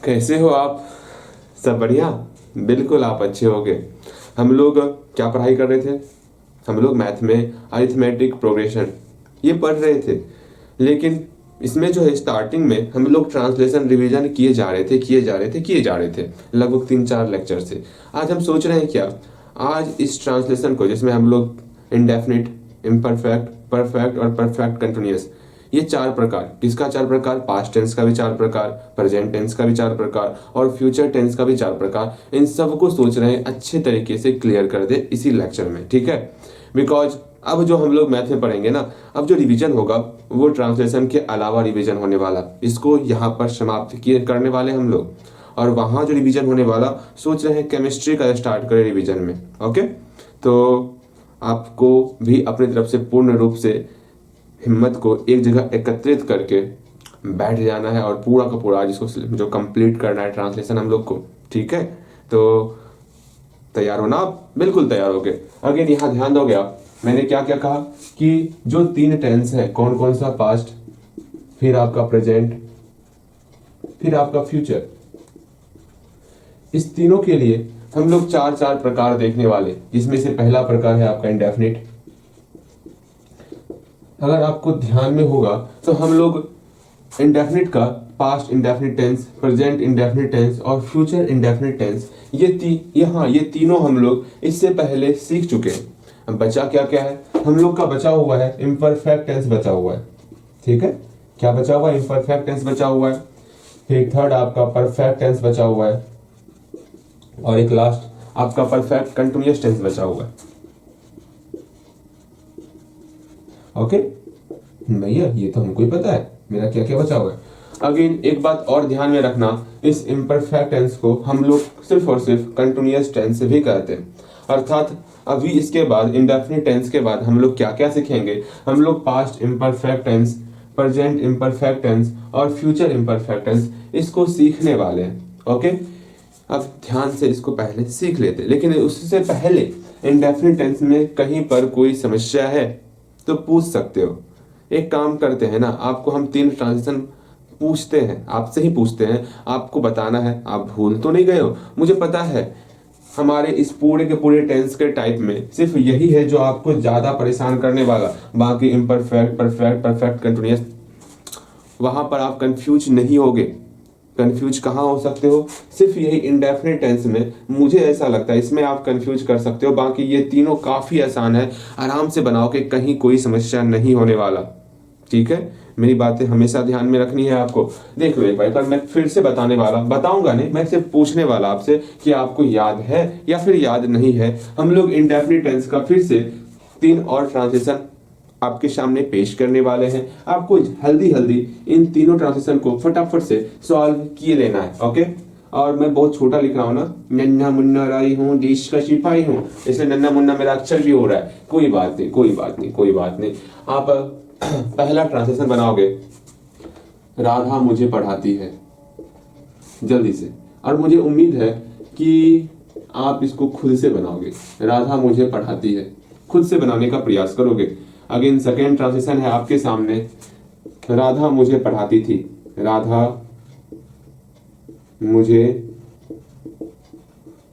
कैसे हो आप? सब बढ़िया? बिल्कुल आप अच्छे होगे। हम लोग क्या पढ़ाई कर रहे थे? हम लोग मैथ में अरिथमेटिक प्रोग्रेशन ये पढ़ रहे थे, लेकिन इसमें जो है स्टार्टिंग में हम लोग ट्रांसलेशन रिवीजन किए जा रहे थे लगभग 3-4 लेक्चर से। आज हम सोच रहे हैं क्या, आज इस ट्रांसलेशन को जिसमें हम लोग इंडेफिनिट, इम्परफेक्ट, परफेक्ट और परफेक्ट कंटिन्यूअस, ये 4 प्रकार, किसका 4 प्रकार? पास्ट टेंस का भी 4 प्रकार, प्रेजेंट टेंस का भी 4 प्रकार और फ्यूचर टेंस का भी 4 प्रकार, इन सब को सोच रहे हैं अच्छे तरीके से क्लियर कर दे इसी लेक्चर में, ठीक है? बिकॉज अब जो हम लोग मैथ में पढ़ेंगे ना, अब जो रिवीजन होगा वो ट्रांसलेशन के अलावा रिवीजन होने वाला, इसको यहाँ पर समाप्त किए करने वाले हम लोग। और वहाँ जो रिवीजन होने वाला, सोच रहे हैं केमिस्ट्री का स्टार्ट करें रिवीजन में। ओके, तो आपको भी अपनी तरफ से पूर्ण रूप से हिम्मत को एक जगह एकत्रित करके बैठ जाना है और पूरा का पूरा आज इसको जो कंप्लीट करना है ट्रांसलेशन हम लोग को, ठीक है? तो तैयार हो ना आप? बिल्कुल तैयार हो गए। अगेन यहाँ ध्यान दोगे आप, मैंने क्या क्या कहा कि जो 3 टेंस है, कौन कौन सा? पास्ट, फिर आपका प्रेजेंट, फिर आपका फ्यूचर। इस तीनों के लिए हम लोग 4 प्रकार देखने वाले, जिसमें से पहला प्रकार है आपका इंडेफिनिट। अगर आपको ध्यान में होगा तो हम लोग इंडेफिनिट का past indefinite tense, present indefinite tense और फ्यूचर इंडेफिनिट टेंस, ये तीनों हम लोग इससे पहले सीख चुके हैं। अब बचा क्या क्या है? हम लोग का बचा हुआ है इम्परफेक्ट टेंस बचा हुआ है, ठीक है? क्या बचा हुआ है? इम्परफेक्ट टेंस बचा हुआ है। फिर थर्ड आपका परफेक्ट टेंस बचा हुआ है और एक लास्ट आपका परफेक्ट कंटिन्यूअस टेंस बचा हुआ है। ओके भैया, ये तो हमको ही पता है मेरा क्या क्या बचा हुआ है। अगेन एक बात और ध्यान में रखना, इस इम्परफेक्ट टेंस को हम लोग सिर्फ और सिर्फ कंटिन्यूअस टेंस भी कहते हैं। अर्थात अभी इसके बाद इंडेफिनिट टेंस के बाद हम लोग क्या क्या सीखेंगे? हम लोग past imperfect tense, present imperfect tense और फ्यूचर इम्परफेक्ट टेंस, इसको सीखने वाले हैं। ओके, अब ध्यान से इसको पहले सीख लेते, लेकिन उससे पहले इंडेफिनिट टेंस में कहीं पर कोई समस्या है तो पूछ सकते हो। एक काम करते हैं ना, आपको हम 3 ट्रांजिशन पूछते हैं, आपसे ही पूछते हैं, आपको बताना है। आप भूल तो नहीं गए हो? मुझे पता है हमारे इस पूरे के पूरे टेंस के टाइप में सिर्फ यही है जो आपको ज्यादा परेशान करने वाला। बाकी इम्परफेक्ट, परफेक्ट, परफेक्ट कंटिन्यूअस, वहां पर आप कंफ्यूज नहीं होगे। कंफ्यूज कहाँ हो सकते हो? सिर्फ यही इंडेफिनिट टेंस में, मुझे ऐसा लगता है इसमें आप कंफ्यूज कर सकते हो। बाकी ये तीनों काफी आसान है, आराम से बनाओ कि कहीं कोई समस्या नहीं होने वाला, ठीक है? मेरी बातें हमेशा ध्यान में रखनी है आपको। देख लो एक बार मैं फिर से बताऊंगा नहीं, मैं सिर्फ पूछने वाला आपसे कि आपको याद है या फिर याद नहीं है। हम लोग इंडेफिनिट टेंस का फिर से 3 और ट्रांजिशन आपके सामने पेश करने वाले हैं। आपको हल्दी इन तीनों ट्रांजिशन को फटाफट से सॉल्व किए लेना है। ओके, और मैं बहुत छोटा लिख रहा हूँ ना, नन्ना मुन्ना राई हूँ, देश का सिपाही हूँ, इसलिए नन्ना मुन्ना मेरा अक्षर भी हो रहा है। कोई बात नहीं। आप पहला ट्रांसलेशन बनाओगे, राधा मुझे पढ़ाती है, जल्दी से। और मुझे उम्मीद है कि आप इसको खुद से बनाओगे। राधा मुझे पढ़ाती है, खुद से बनाने का प्रयास करोगे। अगेन सेकेंड ट्रांसलेशन है आपके सामने, राधा मुझे पढ़ाती थी, राधा मुझे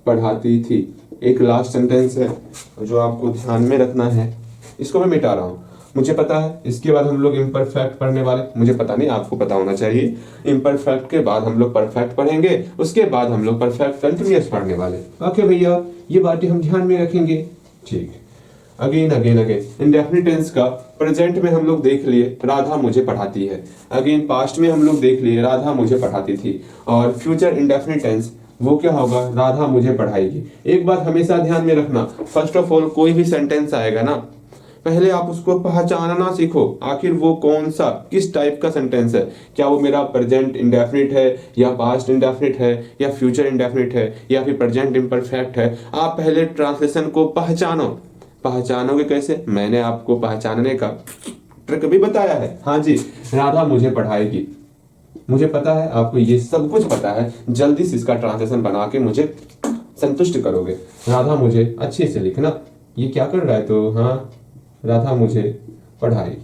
पढ़ाती थी। एक लास्ट सेंटेंस है जो आपको ध्यान में रखना है, इसको मैं मिटा रहा हूं, मुझे पता है। इसके बाद हम लोग इम्परफेक्ट पढ़ने वाले, मुझे पता नहीं, आपको पता होना चाहिए। इम्परफेक्ट के बाद हम लोग परफेक्ट पढ़ेंगे, उसके बाद हम लोग परफेक्ट कंटिन्यूअस पढ़ने वाले। ओके भैया, ये बातें हम ध्यान में रखेंगे, ठीक है? अगेन इंडेफिनिट टेंस का प्रेजेंट में हम लोग देख लिए, राधा मुझे पढ़ाती है। अगेन पास्ट में हम लोग देख लिए, राधा मुझे पढ़ाती थी। और फ्यूचर इंडेफिनिट टेंस वो क्या होगा? राधा मुझे पढ़ाएगी। एक बात हमेशा ध्यान में रखना, फर्स्ट ऑफ ऑल कोई भी सेंटेंस आएगा ना, पहले आप उसको पहचानना सीखो, आखिर वो कौन सा, किस टाइप का सेंटेंस है। क्या वो मेरा प्रेजेंट इंडेफिनिट है, या पास्ट इंडेफिनिट है, या फ्यूचर इंडेफिनिट है, या फिर प्रेजेंट इम्परफेक्ट है? आप पहले ट्रांसलेशन को पहचानोगे कैसे? मैंने आपको पहचानने का ट्रिक भी बताया है। हाँ जी, राधा मुझे पढ़ाएगी, मुझे पता है आपको ये सब कुछ पता है। जल्दी से इसका ट्रांसलेशन बना के मुझे संतुष्ट करोगे। राधा मुझे, अच्छे से लिखना, ये क्या कर रहा है? तो हाँ, राधा मुझे पढ़ाएगी।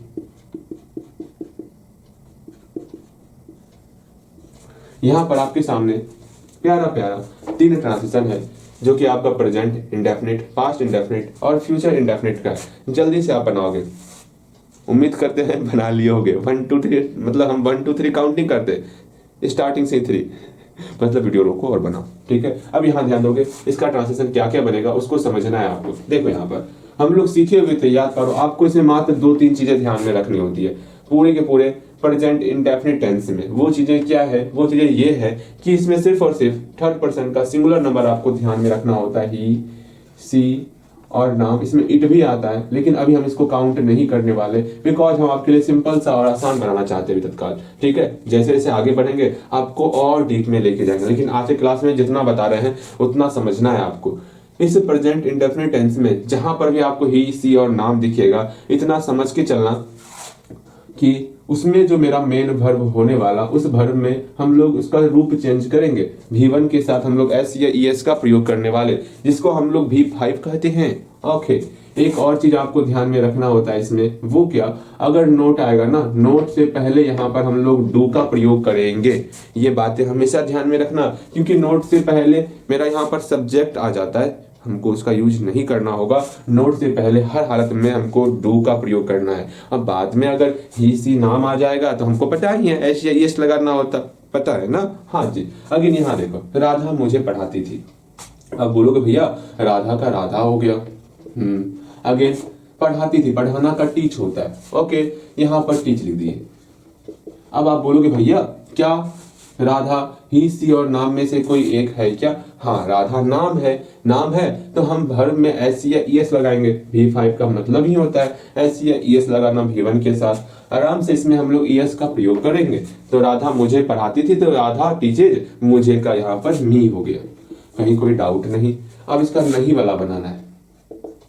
यहाँ पर आपके सामने प्यारा प्यारा 3 ट्रांजिशन है, जो कि आपका प्रेजेंट इंडेफिनिट, पास्ट इंडेफिनिट और फ्यूचर इंडेफिनिट का है। जल्दी से आप बनाओगे, उम्मीद करते हैं बना लिए होगे। 1 2 3, मतलब हम 1 2 3 काउंट नहीं करते, स्टार्टिंग से 3, मतलब वीडियो रोको और बनाओ, ठीक है। अब यहाँ ध्यान दोगे, इसका ट्रांसलेशन क्या क्या बनेगा उसको समझना है आपको। देखो यहाँ पर हम लोग सीखे हुए थे, याद करो, आपको इसमें मात्र 2-3 चीजें ध्यान में रखनी होती है पूरे के पूरे प्रेजेंट इंडेफिनिट टेंस में। वो चीजें क्या है, वो चीजें ये है कि इसमें सिर्फ और सिर्फ थर्ड पर्सन का सिंगुलर नंबर आपको ध्यान में रखना होता है, ही, सी और नाम। इसमें इट भी आता है, लेकिन अभी हम इसको काउंट नहीं करने वाले, बिकॉज हम आपके लिए सिंपल सा और आसान बनाना चाहते हैं तत्काल, ठीक है। जैसे जैसे आगे बढ़ेंगे आपको और डीप में लेके जाएंगे, लेकिन आज के क्लास में जितना बता रहे हैं उतना समझना है आपको। इस प्रेजेंट इंडेफिनिट टेंस में जहां पर भी आपको ही, सी और नाम दिखेगा, इतना समझ के चलना कि उसमें जो मेरा मेन वर्ब होने वाला, उस वर्ब में हम लोग उसका रूप चेंज करेंगे। V1 के साथ हम लोग S या ES का प्रयोग करने वाले, जिसको हम लोग V5 कहते हैं। ओके, एक और चीज आपको ध्यान में रखना होता है इसमें, वो क्या, अगर नोट आएगा ना, नोट से पहले यहाँ पर हम लोग डू का प्रयोग करेंगे। ये बातें हमेशा ध्यान में रखना, क्योंकि नोट से पहले मेरा यहाँ पर सब्जेक्ट आ जाता है, हमको उसका यूज नहीं करना होगा। नोट से पहले हर हालत में हमको डू का प्रयोग करना है। अब बाद में अगर ही, सी, नाम आ जाएगा तो हमको पता ही है, एस या एस लगाना होता, पता है ना। हाँ जी, अगेन यहाँ देखो, राधा मुझे पढ़ाती थी। अब बोलोगे भैया राधा का राधा हो गया। अगेन पढ़ाती थी, पढ़ाना का टीच होता है। ओके, यहाँ पर टीच लिख दिए। अब आप बोलोगे भैया क्या राधा ही, सी और नाम में से कोई एक है क्या? हाँ, राधा नाम है, नाम है तो हम वर्ब में एस या ईएस लगाएंगे। V5 का मतलब ही होता है एस या ईएस लगाना V1 के साथ। आराम से इसमें हम लोग ईएस का प्रयोग करेंगे। तो राधा मुझे पढ़ाती थी, तो राधा टीचेज, मुझे का यहाँ पर मी हो गया। कहीं कोई डाउट नहीं। अब इसका नहीं वाला बनाना है।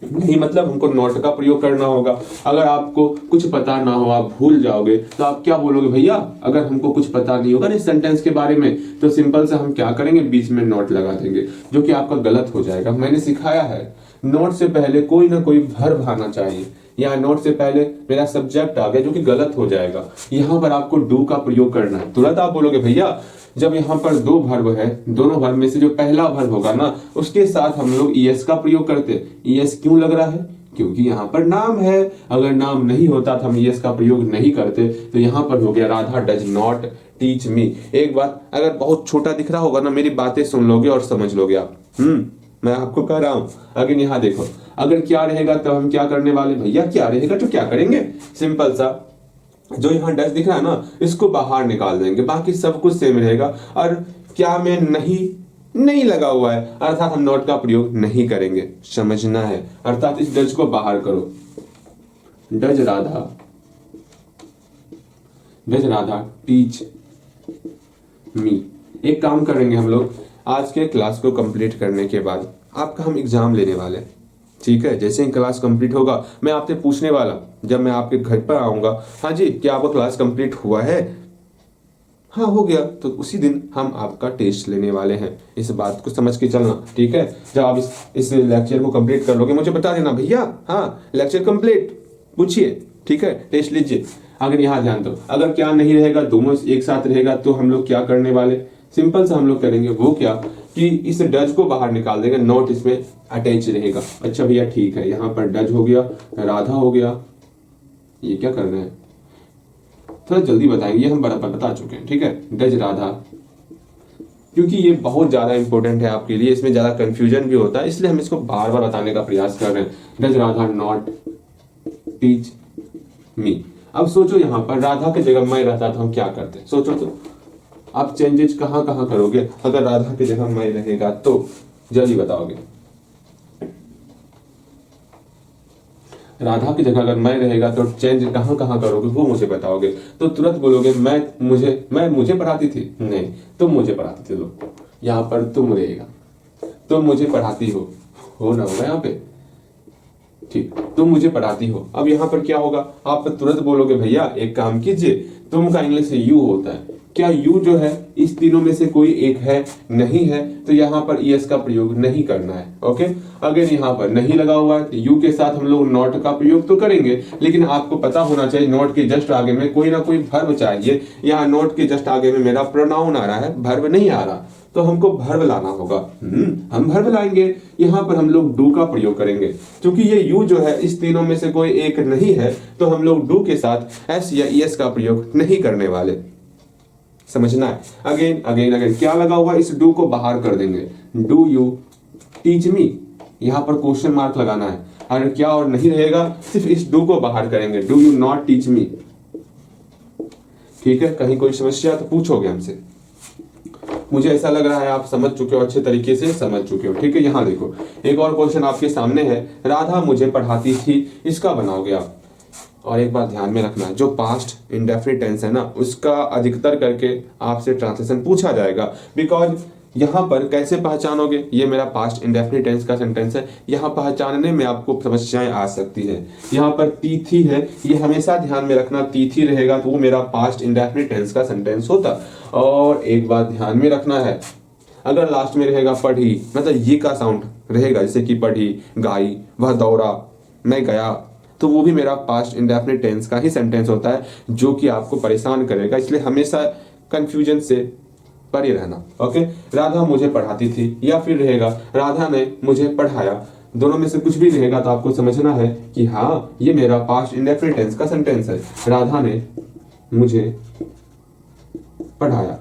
नहीं मतलब हमको नॉट का प्रयोग करना होगा। अगर आपको कुछ पता ना हो, आप भूल जाओगे, तो आप क्या बोलोगे भैया, अगर हमको कुछ पता नहीं होगा इस सेंटेंस के बारे में, तो सिंपल से हम क्या करेंगे, बीच में नॉट लगा देंगे, जो कि आपका गलत हो जाएगा। मैंने सिखाया है, नोट से पहले कोई ना कोई वर्ब आना चाहिए। यहाँ नोट से पहले मेरा सब्जेक्ट आ गया, जो कि गलत हो जाएगा। यहाँ पर आपको डू का प्रयोग करना है। तुरंत आप बोलोगे भैया जब यहाँ पर 2 वर्ब है, दोनों वर्ब में से जो पहला वर्ब होगा ना, उसके साथ हम लोग ईएस का प्रयोग करते। ईएस क्यों लग रहा है? क्योंकि यहाँ पर नाम है। अगर नाम नहीं होता तो हम ईएस का प्रयोग नहीं करते। तो यहाँ पर हो गया Radha does not teach me. एक बात, अगर बहुत छोटा दिख रहा होगा ना, मेरी बातें सुन लोगे और समझ लोगे आप। मैं आपको कह रहा हूँ। अगर यहाँ देखो, अगर क्या रहेगा तो हम क्या करने वाले भैया, क्या रहेगा तो क्या करेंगे, सिंपल सा, जो यहाँ डज दिख रहा है ना, इसको बाहर निकाल देंगे, बाकी सब कुछ सेम रहेगा। और क्या में नहीं लगा हुआ है, अर्थात हम नॉट का प्रयोग नहीं करेंगे, समझना है। अर्थात इस डज को बाहर करो, डज राधा टीच मी। एक काम करेंगे हम लोग, आज के क्लास को कंप्लीट करने के बाद आपका हम एग्जाम लेने वाले, ठीक है। जैसे ही क्लास कंप्लीट होगा मैं आपसे पूछने वाला, जब मैं आपके घर पर आऊंगा, हाँ जी क्या आपका क्लास कंप्लीट हुआ है? हाँ हो गया, तो उसी दिन हम आपका टेस्ट लेने वाले हैं। इस बात को समझ के चलना, ठीक है। जब आप इस लेक्चर को कंप्लीट कर लोगे, मुझे बता देना भैया हाँ लेक्चर कंप्लीट, पूछिए, ठीक है, टेस्ट लीजिए। अगर यहाँ ध्यान दो, अगर क्या नहीं रहेगा, दोनों एक साथ रहेगा, तो हम लोग क्या करने वाले, सिंपल से हम लोग करेंगे वो क्या कि इस डज को बाहर निकाल देंगे, नॉट इसमें अटैच रहेगा। अच्छा भैया ठीक है, यहाँ पर डज हो गया, राधा हो गया, ये क्या करना है थोड़ा जल्दी बताएंगे, ये हम बता चुके हैं, ठीक है। डज राधा, क्योंकि ये बहुत ज्यादा इंपॉर्टेंट है आपके लिए, इसमें ज्यादा कंफ्यूजन भी होता है, इसलिए हम इसको बार बार बताने का प्रयास कर रहे हैं। Does Radha not teach me. अब सोचो यहाँ पर राधा की जगह मैं रहता तो हम क्या करते, सोचो तो आप चेंजेस कहाँ कहाँ करोगे अगर राधा की जगह मैं रहेगा, तो जल्दी बताओगे। राधा की जगह अगर मैं रहेगा तो चेंज कहाँ कहाँ करोगे, वो मुझे बताओगे। तो तुरंत बोलोगे मैं मुझे पढ़ाती थी, नहीं तुम मुझे पढ़ाती थी। लो यहाँ पर तुम रहेगा, तुम मुझे पढ़ाती हो ना होगा यहाँ पे, ठीक, तुम मुझे पढ़ाती हो। अब यहाँ पर क्या होगा, आप तुरंत बोलोगे भैया एक काम कीजिए, तुम का इंग्लिश यू होता है, क्या यू जो है इस तीनों में से कोई एक है, नहीं है, तो यहाँ पर ईएस का प्रयोग नहीं करना है। ओके, अगर यहाँ पर नहीं लगा हुआ है तो यू के साथ हम लोग नॉट का प्रयोग तो करेंगे, लेकिन आपको पता होना चाहिए नॉट के जस्ट आगे में कोई ना कोई वर्ब चाहिए। यहाँ नॉट के जस्ट आगे में मेरा प्रोनाउन आ रहा है, वर्ब नहीं आ रहा, तो हमको वर्ब लाना होगा। हम वर्ब लाएंगे, यहाँ पर हम लोग डू का प्रयोग करेंगे। क्योंकि ये यू जो है इस तीनों में से कोई एक नहीं है, तो हम लोग डू के साथ एस या ईएस का प्रयोग नहीं करने वाले। समझना है। अगेन अगेन अगेन क्या लगा हुआ, इस डू को बाहर कर देंगे। डू यू टीच मी, यहां पर क्वेश्चन मार्क लगाना है। अगर क्या और नहीं रहेगा, सिर्फ इस डू को बाहर करेंगे। Do you not teach me. ठीक है, कहीं कोई समस्या तो पूछोगे हमसे। मुझे ऐसा लग रहा है आप समझ चुके हो, अच्छे तरीके से समझ चुके हो। ठीक है, यहां देखो एक और क्वेश्चन आपके सामने है, राधा मुझे पढ़ाती थी, इसका बनाओगे आप। और एक बात ध्यान में रखना, जो पास्ट इंडेफिनिट टेंस है ना, उसका अधिकतर करके आपसे ट्रांसलेशन पूछा जाएगा। बिकॉज यहां पर कैसे पहचानोगे, ये मेरा पास्ट इंडेफिनिट टेंस का सेंटेंस है, यहां पहचानने में आपको समस्याएं आ सकती है। यहां पर तीथी है, ये हमेशा ध्यान में रखना, तीथी रहेगा तो वो मेरा पास्ट इंडेफिनिट टेंस का सेंटेंस होता। और एक बात ध्यान में रखना है, अगर लास्ट में रहेगा पढ़ी, मतलब ये का साउंड रहेगा, जैसे कि पढ़ी, गाई, वह दौड़ा, मैं गया, तो वो भी मेरा पास्ट इंडेफिनिट टेंस का ही सेंटेंस होता है, जो कि आपको परेशान करेगा। इसलिए हमेशा कंफ्यूजन से परे रहना। ओके, राधा मुझे पढ़ाती थी, या फिर रहेगा राधा ने मुझे पढ़ाया। दोनों में से कुछ भी रहेगा तो आपको समझना है कि हाँ, ये मेरा पास्ट इंडेफिनिट टेंस का सेंटेंस है। राधा ने मुझे पढ़ाया।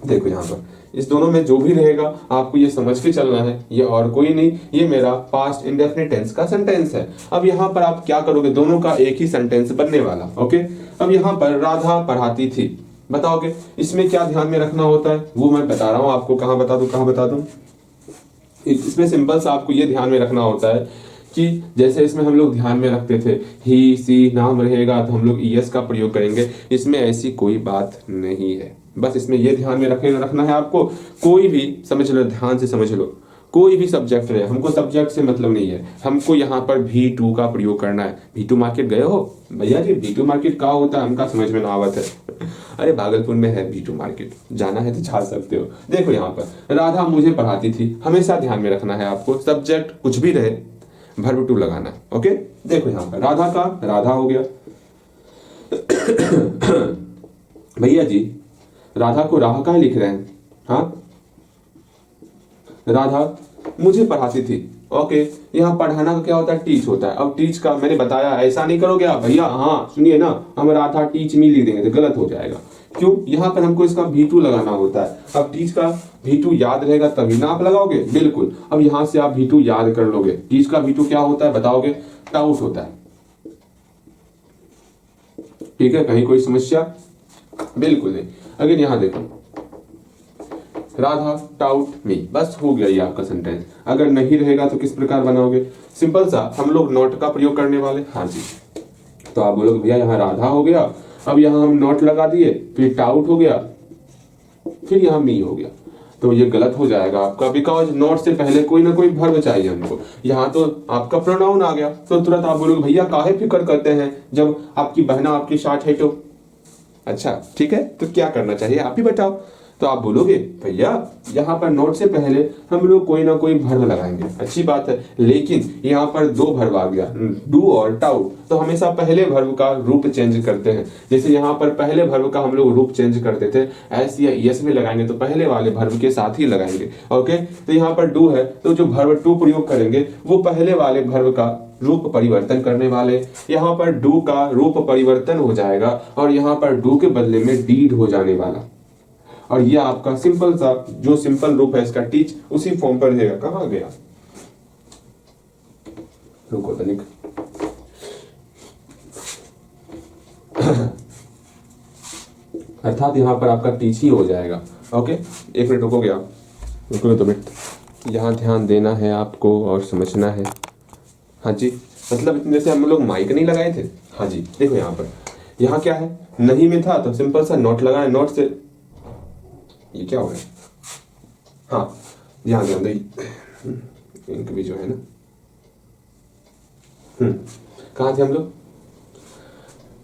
देखो यहां पर इस दोनों में जो भी रहेगा आपको ये समझ के चलना है, ये और कोई नहीं, ये मेरा पास्ट इंडेफिनिट टेंस का सेंटेंस है। अब यहाँ पर आप क्या करोगे, दोनों का एक ही सेंटेंस बनने वाला। ओके, अब यहाँ पर राधा पढ़ाती थी, बताओगे इसमें क्या ध्यान में रखना होता है, वो मैं बता रहा हूं आपको। कहाँ बता दूं, इसमें सिंपल सा आपको ये ध्यान में रखना होता है कि जैसे इसमें हम लोग ध्यान में रखते थे ही सी नाम रहेगा तो हम लोग ईएस का प्रयोग करेंगे, इसमें ऐसी कोई बात नहीं है। बस इसमें यह ध्यान में रखना है आपको। कोई भी समझ लो, ध्यान से समझ लो, कोई भी सब्जेक्ट रहे, हमको सब्जेक्ट से मतलब नहीं है, हमको यहाँ पर V2 का प्रयोग करना है। V2 मार्केट गए हो भैया जी? V2 मार्केट क्या होता है हमका समझ में ना आवत है। अरे भागलपुर में है V2 मार्केट, जाना है तो जा सकते हो। देखो यहाँ पर राधा मुझे पढ़ाती थी, हमेशा ध्यान में रखना है आपको, सब्जेक्ट कुछ भी रहे वर्ब टू लगाना है। ओके, देखो यहाँ पर राधा का राधा हो गया। भैया जी राधा को राह का लिख रहे हैं? हाँ, राधा मुझे पढ़ाती थी। ओके, यहाँ पढ़ाना का क्या होता है, टीच होता है। अब टीच का मैंने बताया, ऐसा नहीं करोगे आप भैया, हाँ सुनिए ना, हम राधा टीच मी लिख देंगे तो गलत हो जाएगा। क्यों, यहाँ पर हमको इसका V2 लगाना होता है। अब टीच का V2 याद रहेगा तभी ना आप लगाओगे, बिल्कुल। अब यहाँ से आप V2 याद कर लोगे। टीच का V2 क्या होता है बताओगे? टाउट होता है। ठीक है, कहीं कोई समस्या? बिल्कुल नहीं। अगर यहाँ देखो राधा टाउट मी, बस हो गया ये आपका सेंटेंस। अगर नहीं रहेगा तो किस प्रकार बनाओगे? सिंपल सा, हम लोग नॉट का प्रयोग करने वाले। हाँ जी, तो आप बोलोगे भैया यहाँ राधा हो गया, अब यहाँ हम नॉट लगा दिए, फिर टाउट हो गया, फिर यहाँ मी हो गया, तो ये गलत हो जाएगा आपका। बिकॉज नॉट से पहले कोई ना कोई वर्ब चाहिए हमको। यहाँ तो आपका प्रोनाउन आ गया, तो तुरंत आप बोलोगे भैया काहे फिक्र करते हैं जब आपकी बहना आपके साथ है तो। अच्छा ठीक है, तो क्या करना चाहिए आप ही बताओ। तो आप बोलोगे भैया यहाँ पर नोट से पहले हम लोग कोई ना कोई वर्ब लगाएंगे। अच्छी बात है, लेकिन यहाँ पर दो वर्ब आ गया, डू और टाउट, तो हमेशा पहले वर्ब का रूप चेंज करते हैं। जैसे यहाँ पर पहले वर्ब का हम लोग रूप चेंज करते थे, एस या ईएस में लगाएंगे तो पहले वाले वर्ब के साथ ही लगाएंगे। ओके, तो यहाँ पर डू है तो जो वर्ब टू प्रयोग करेंगे वो पहले वाले वर्ब का रूप परिवर्तन करने वाले। यहाँ पर डू का रूप परिवर्तन हो जाएगा और यहाँ पर डू के बदले में डीड हो जाने वाला। और ये आपका सिंपल सा जो सिंपल रूप है इसका टीच उसी फॉर्म पर रहेगा। कहाँ गया, रुको तनिक। अर्थात यहाँ पर आपका टीच ही हो जाएगा। ओके, एक मिनट रुकोगे आप, रुकोगे 2 मिनट। यहाँ ध्यान देना है आपको और समझना है। हाँ जी, मतलब जैसे हम लोग माइक नहीं लगाए थे। हाँ जी, देखो यहाँ पर, यहाँ क्या है, नहीं में था तो सिंपल सा नोट लगाए, नोट से ये क्या हो गया। हाँ, ध्यान दे, इंक भी जो है ना, कहाँ थे हम लोग?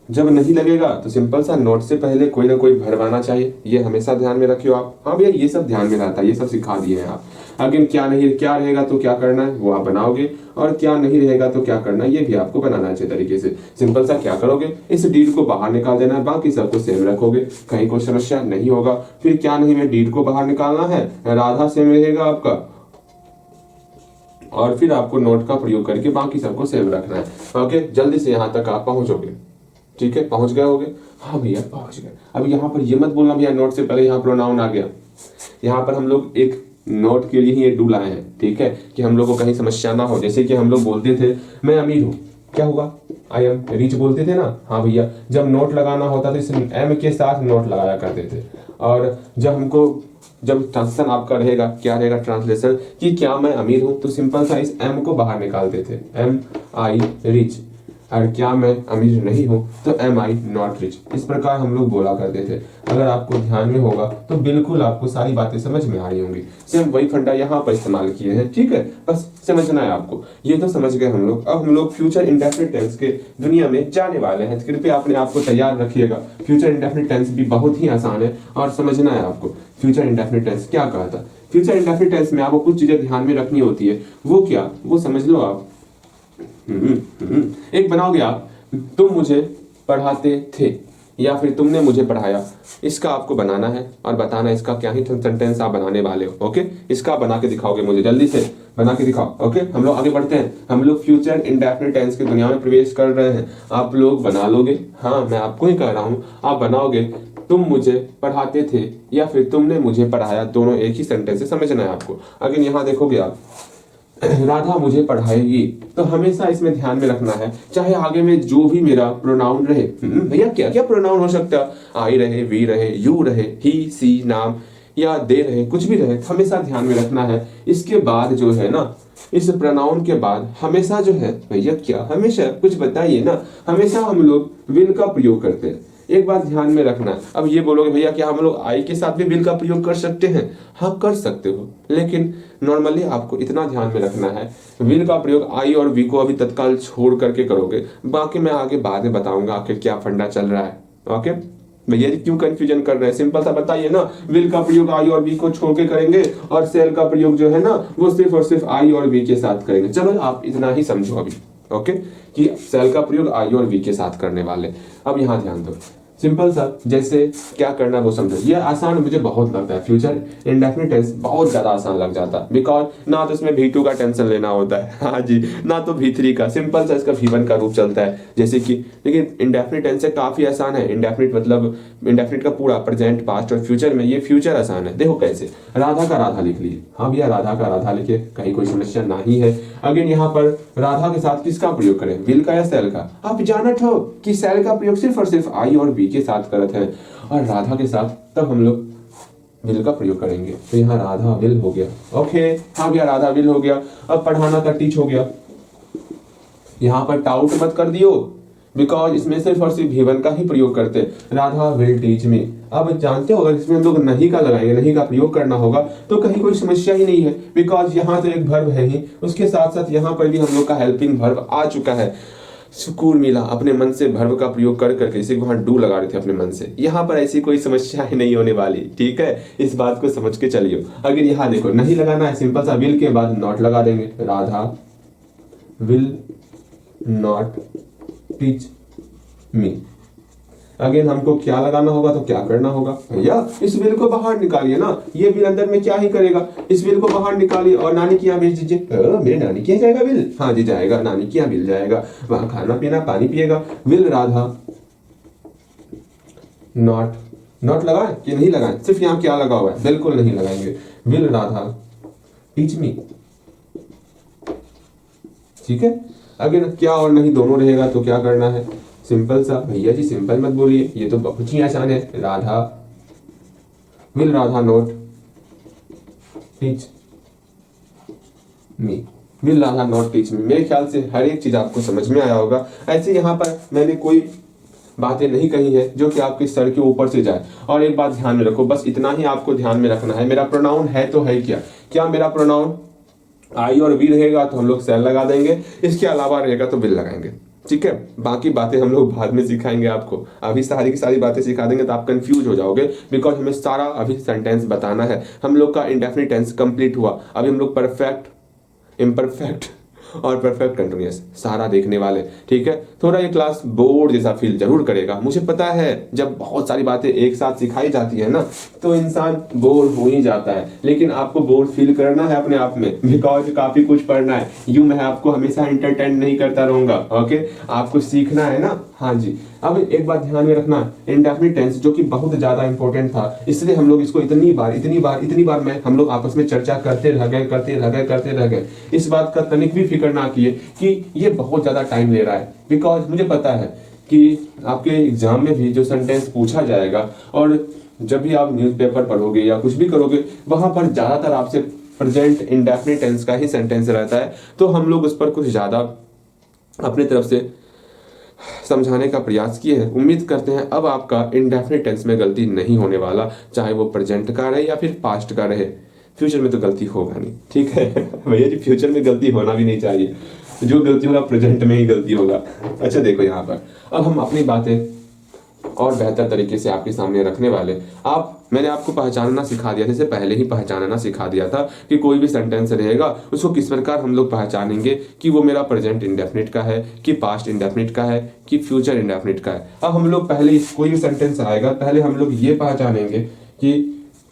जब नहीं लगेगा तो सिंपल सा नोट से पहले कोई ना कोई वर्ब आना चाहिए, ये हमेशा ध्यान में रखियो आप। हाँ भैया ये सब ध्यान में रहता है, ये सब सिखा दिए हैं आप। अगेन क्या नहीं, क्या रहेगा तो क्या करना है वो आप बनाओगे, और क्या नहीं रहेगा तो क्या करना है ये भी आपको बनाना है अच्छे तरीके से। सिंपल सा क्या करोगे, इस डीड को बाहर निकाल देना है, बाकी सबको सेम रखोगे, कहीं कोई समस्या नहीं होगा। फिर क्या नहीं में डीड को बाहर निकालना है, राधा सेम रहेगा आपका, और फिर आपको नोट का प्रयोग करके बाकी सबको सेम रखना है। ओके, जल्दी से यहाँ तक आप पहुंचोगे। ठीक है, पहुंच गए होगे। हाँ भैया पहुंच गए। अब यहाँ पर ये मत बोलना भैया नोट से पहले यहाँ प्रोनाउन आ गया। यहाँ पर हम लोग एक नोट के लिए ही ये डू लाए हैं, ठीक है, कि हम लोग को कहीं समस्या ना हो। जैसे कि हम लोग बोलते थे मैं अमीर हूँ, क्या होगा, आई एम रिच बोलते थे ना। हाँ भैया, जब नोट लगाना होता था इस एम के साथ नोट लगाया करते थे। और जब ट्रांसलेशन आपका रहेगा, क्या रहेगा ट्रांसलेशन, कि क्या मैं अमीर हूं, तो सिंपल सा इस एम को बाहर निकालते थे, एम आई रिच। और क्या मैं अमीर नहीं हूं तो एम आई नॉट रिच। इस प्रकार हम लोग बोला करते थे। अगर आपको ध्यान में होगा तो बिल्कुल आपको सारी बातें समझ में आ रही होंगी। सेम वही फंडा यहाँ पर इस्तेमाल किए हैं, ठीक है, बस समझना है आपको। ये तो समझ गए हम लोग। अब हम लोग फ्यूचर इंडेफिनिट टेंस के दुनिया में जाने वाले हैं। कृपया अपने आप को तैयार रखिएगा। फ्यूचर इंडेफिनिट टेंस भी बहुत ही आसान है और समझना है आपको। फ्यूचर इंडेफिनिट टेंस क्या कहता है। फ्यूचर इंडेफिनिट टेंस में आपको कुछ चीजें ध्यान में रखनी होती है। वो क्या, वो समझ लो आप। एक बनाओगे आप, तुम मुझे पढ़ाते थे या फिर तुमने मुझे पढ़ाया। इसका आपको बनाना है और बताना है इसका क्या ही सेंटेंस आप बनाने वाले हो। ओके, इसका बना के दिखाओगे मुझे, जल्दी से बना के दिखाओ। ओके, हम लोग आगे बढ़ते हैं। हम लोग फ्यूचर इंडेफिनिट टेंस की दुनिया में प्रवेश कर रहे हैं। आप लोग बना लोगे, हाँ मैं आपको ही कह रहा हूं, आप बनाओगे। तुम मुझे पढ़ाते थे या फिर तुमने मुझे पढ़ाया, दोनों एक ही सेंटेंस से समझना है आपको। अगर यहाँ देखोगे आप, राधा मुझे पढ़ाएगी, तो हमेशा इसमें ध्यान में रखना है, चाहे आगे में जो भी मेरा प्रोनाउन रहे। भैया क्या क्या प्रोनाउन हो सकता है, आई रहे, वी रहे, यू रहे, ही सी नाम या दे रहे, कुछ भी रहे, हमेशा ध्यान में रखना है। इसके बाद जो है ना, इस प्रोनाउन के बाद हमेशा जो है, भैया क्या, हमेशा कुछ बताइए ना, हमेशा हम लोग विल का प्रयोग करते हैं। एक बात ध्यान में रखना। अब ये बोलोगे भैया क्या हम लोग आई के साथ भी विल का प्रयोग कर सकते हैं। हाँ कर सकते हो, लेकिन नॉर्मली आपको इतना ध्यान में रखना है, विल का प्रयोग आई और वी को अभी तत्काल छोड़ करके करोगे। बाकी मैं आगे बाद में बताऊंगा आखिर क्या फंडा चल रहा है। ओके भैया जी क्यों कंफ्यूजन कर रहे हैं, सिंपल सा बताइए ना। विल का प्रयोग आई और वी को छोड़ के करेंगे और सेल का प्रयोग जो है ना वो सिर्फ और सिर्फ आई और वी के साथ करेंगे। चलो आप इतना ही समझो अभी। ओके, कि सेल का प्रयोग आई और वी के साथ करने वाले। अब यहाँ ध्यान दो, सिंपल सा जैसे क्या करना वो समझो। ये आसान मुझे बहुत लगता है, फ्यूचर इंडेफिनिट टेंस बहुत ज्यादा आसान लग जाता है, बिकॉज ना तो इसमें V2 का टेंशन लेना होता है, हाँ जी, ना तो V3 का, सिंपल सा इसका V1 का रूप चलता है जैसे कि। लेकिन इंडेफिनिट टेंस से काफी आसान है। इंडेफिनिट मतलब इंडेफिनिट का पूरा प्रेजेंट, पास्ट और फ्यूचर में, ये फ्यूचर आसान है। देखो कैसे, राधा का राधा लिख लिए। हाँ भैया राधा का राधा लिखे, कहीं कोई समस्या नहीं है। अगेन यहाँ पर राधा के साथ किसका प्रयोग करें, विल का या सेल का। आप जानत हो कि सेल का प्रयोग सिर्फ और सिर्फ आई और वी के साथ करते हैं, और राधा के साथ तब हम लोग विल का प्रयोग करेंगे। तो यहाँ राधा विल हो गया। ओके, हाँ भैया राधा विल हो गया। अब पढ़ाना का टीच हो गया। यहाँ पर टाउट मत कर दियो, बिकॉज इसमें सिर्फ और सिर्फ V1 का ही प्रयोग करते हैं। Radha will teach me. अब जानते हो अगर इसमें हम लोग नहीं का लगाएंगे, नहीं का प्रयोग करना होगा तो कहीं कोई समस्या ही नहीं है, बिकॉज यहाँ तो एक वर्ब है ही, उसके साथ साथ यहाँ पर भी हम लोग का हेल्पिंग वर्ब आ चुका है। सुकून मिला अपने मन से वर्ब का प्रयोग कर करके, इसी वहां डू लगा रहे थे अपने मन से। यहाँ पर ऐसी कोई समस्या ही नहीं होने वाली, ठीक है, इस बात को समझ के चलिए। अगर यहाँ देखो नहीं लगाना है, सिंपल सा विल के बाद नॉट लगा देंगे। Radha will not teach me. Again हमको क्या लगाना होगा तो क्या करना होगा, भैया इस विल को बाहर निकालिए ना, ये विल अंदर में क्या ही करेगा, इस विल को बाहर निकालिए और नानी की यहाँ भेज दीजिए। मेरे नानी के यहाँ जाएगा विल, हाँ जी जाएगा, नानी के यहाँ विल जाएगा, वहां खाना पीना पानी पिएगा। विल राधा नॉट, नॉट लगाए कि नहीं लगाए, सिर्फ यहाँ क्या लगा हुआ है, बिल्कुल नहीं लगाएंगे। विल राधा टीच मी, ठीक है। अगर क्या और नहीं दोनों रहेगा तो क्या करना है, सिंपल सा, भैया जी सिंपल मत बोलिए, ये तो बहुत ही आसान है। Radha will Radha not teach me, will Radha not teach me. मेरे ख्याल से हर एक चीज आपको समझ में आया होगा। ऐसे यहाँ पर मैंने कोई बातें नहीं कही है जो कि आपके सर के ऊपर से जाए। और एक बात ध्यान में रखो, बस इतना ही आपको ध्यान में रखना है, मेरा प्रोनाउन है तो है क्या, क्या मेरा प्रोनाउन आई और वी रहेगा तो हम लोग सेल लगा देंगे, इसके अलावा रहेगा तो विल लगाएंगे। ठीक है, बाकी बातें हम लोग बाद में सिखाएंगे आपको, अभी सारी की सारी बातें सिखा देंगे तो आप कंफ्यूज हो जाओगे, बिकॉज हमें सारा अभी सेंटेंस बताना है। हम लोग का इंडेफिनिट टेंस कंप्लीट हुआ, अभी हम लोग परफेक्ट, इम्परफेक्ट और परफेक्ट कंटिन्यूअस सारा देखने वाले। ठीक है, थोड़ा ये क्लास बोर्ड जैसा फील जरूर करेगा, मुझे पता है। जब बहुत सारी बातें एक साथ सिखाई जाती है ना तो इंसान बोर हो ही जाता है, लेकिन आपको बोर फील करना है अपने आप में, बिकॉज काफी कुछ पढ़ना है। यूं मैं आपको हमेशा एंटरटेन नहीं करता रहूंगा। ओके, आपको सीखना है ना। हाँ जी, अब एक बात ध्यान में रखना, इंडेफिनिट टेंस जो कि बहुत ज्यादा इंपॉर्टेंट था, इसलिए हम लोग इसको इतनी बार में हम लोग आपस में चर्चा करते रह गए। इस बात का तनिक भी फिक्र ना किए कि ये बहुत ज्यादा टाइम ले रहा है, बिकॉज मुझे पता है कि आपके एग्जाम में भी जो सेंटेंस पूछा जाएगा और जब भी आप न्यूज़पेपर पढ़ोगे या कुछ भी करोगे, वहां पर ज्यादातर आपसे प्रेजेंट इंडेफिनिट टेंस का ही सेंटेंस रहता है। तो हम लोग उस पर कुछ ज्यादा अपनी तरफ से समझाने का प्रयास किए हैं। उम्मीद करते हैं अब आपका इंडेफिनिट टेंस में गलती नहीं होने वाला, चाहे वो प्रेजेंट का रहे या फिर पास्ट का रहे। फ्यूचर में तो गलती होगा नहीं, ठीक है भैया जी, फ्यूचर में गलती होना भी नहीं चाहिए, जो गलती होगा प्रेजेंट में ही गलती होगा। अच्छा देखो यहाँ पर अब हम अपनी बातें और बेहतर तरीके से आपके सामने रखने वाले। मैंने आपको पहचानना सिखा दिया था, इससे पहले ही पहचानना सिखा दिया था कि कोई भी सेंटेंस रहेगा उसको किस प्रकार हम लोग पहचानेंगे कि वो मेरा प्रेजेंट इंडेफिनिट का है, कि पास्ट इंडेफिनिट का है, कि फ्यूचर इंडेफिनिट का है। अब हम लोग पहले कोई भी सेंटेंस आएगा पहले हम लोग ये पहचानेंगे कि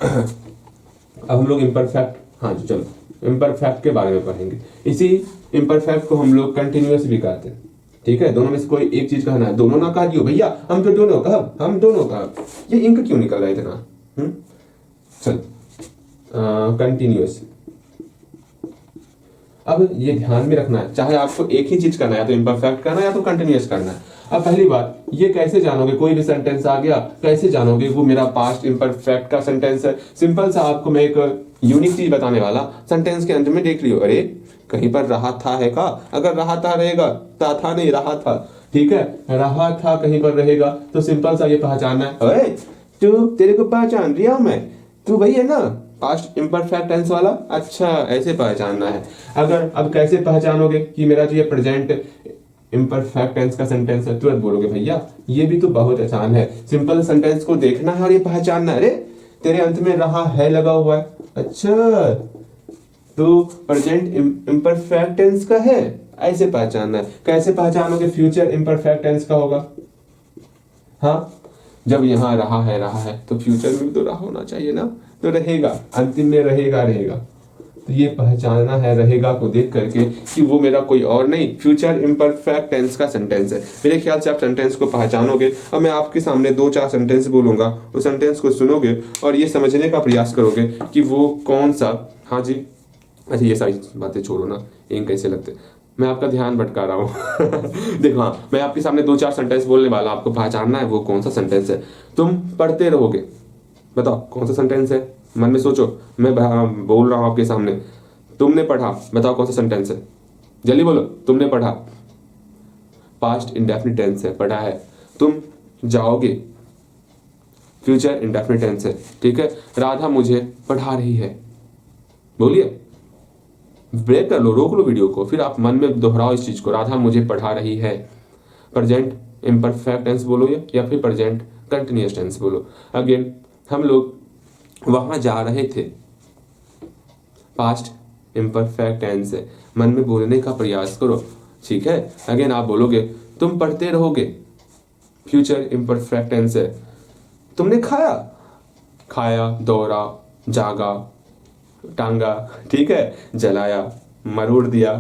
अब हम लोग इम्परफेक्ट, हाँ जी चलो इम्परफेक्ट के बारे में पढ़ेंगे। इसी इम्परफेक्ट को हम लोग कंटिन्यूअस भी कहते हैं। ठीक है, दोनों में से कोई एक चीज कहना है, दोनों ना कहा दियो भैया, हम तो दोनों कहा, हम दोनों कहा, ये इंक क्यों निकल रहा है इतना। चल कंटिन्यूअस, अब ये ध्यान में रखना है, चाहे आपको एक ही चीज करना है, या तो इम्परफेक्ट करना है या तो कंटिन्यूअस करना है। अब पहली बात, ये कैसे जानोगे, कोई भी सेंटेंस आ गया कैसे जानोगे वो मेरा पास्ट इम्परफेक्ट का सेंटेंस है। सिंपल सा आपको मैं एक यूनिक चीज बताने वाला, सेंटेंस के अंत में देख लियो, अरे कहीं पर रहा था है का, अगर रहा था रहेगा, था नहीं रहा था, ठीक है, रहा था कहीं पर रहेगा तो सिंपल सा ये पहचानना है, अरे तू, तेरे को पहचान रहा हूं मैं, तू वही है ना पास्ट इम्परफेक्ट टेंस वाला, अच्छा ऐसे पहचानना है। अगर अब कैसे पहचानोगे कि मेरा जो ये प्रेजेंट इम्परफेक्ट टेंस का सेंटेंस है, तुरंत बोलोगे भैया ये भी तो बहुत आसान है, सिंपल सेंटेंस को देखना है और ये पहचानना है, अरे तेरे अंत में रहा है लगा हुआ है, अच्छा तो प्रेजेंट इम्परफेक्ट टेंस का है, ऐसे पहचानना है। कैसे पहचानोगे, फ्यूचर इम्परफेक्ट टेंस का होगा। हाँ, जब यहाँ रहा है तो फ्यूचर में भी तो रहा होना चाहिए ना, तो रहेगा, अंतिम में रहेगा। तो ये पहचानना है रहेगा को देख करके कि वो मेरा कोई और नहीं फ्यूचर इम्परफेक्ट टेंस का सेंटेंस है। मेरे ख्याल से आप सेंटेंस को पहचानोगे। अब मैं आपके सामने 2-4 सेंटेंस बोलूंगा, उस सेंटेंस को सुनोगे और ये समझने का प्रयास करोगे कि वो कौन सा। हाँ जी, अच्छा ये सारी बातें छोड़ो ना, इंक कैसे लगते, मैं आपका ध्यान भटका रहा हूँ देखो हाँ, मैं आपके सामने 2-4 सेंटेंस बोलने वाला, आपको पहचानना है वो कौन सा सेंटेंस है। तुम पढ़ते रहोगे, बताओ कौन सा सेंटेंस है, मन में सोचो, मैं बोल रहा हूँ आपके सामने, तुमने पढ़ा, बताओ कौन सा सेंटेंस है, जल्दी बोलो, तुमने पढ़ा, पास्ट इंडेफिनिट टेंस है, पढ़ा है। तुम जाओगे, फ्यूचर इंडेफिनिट टेंस है, ठीक है। राधा मुझे पढ़ा रही है, बोलिए, ब्रेक कर लो, रोक लो वीडियो को, फिर आप मन में दोहराओ इस चीज को, राधा मुझे पढ़ा रही है। प्रेजेंट इम्परफेक्ट टेंस बोलो या फिर प्रेजेंट कंटिन्यूअस टेंस बोलो। अगेन हम लोग वहां जा रहे थे, पास्ट इम्परफेक्ट टेंस है, मन में बोलने का प्रयास करो, ठीक है। अगेन आप बोलोगे तुम पढ़ते रहोगे, फ्यूचर इम्परफेक्ट टेंस है। तुमने खाया, दौड़ा, जागा, टांगा, ठीक है, जलाया, मरोड़ दिया,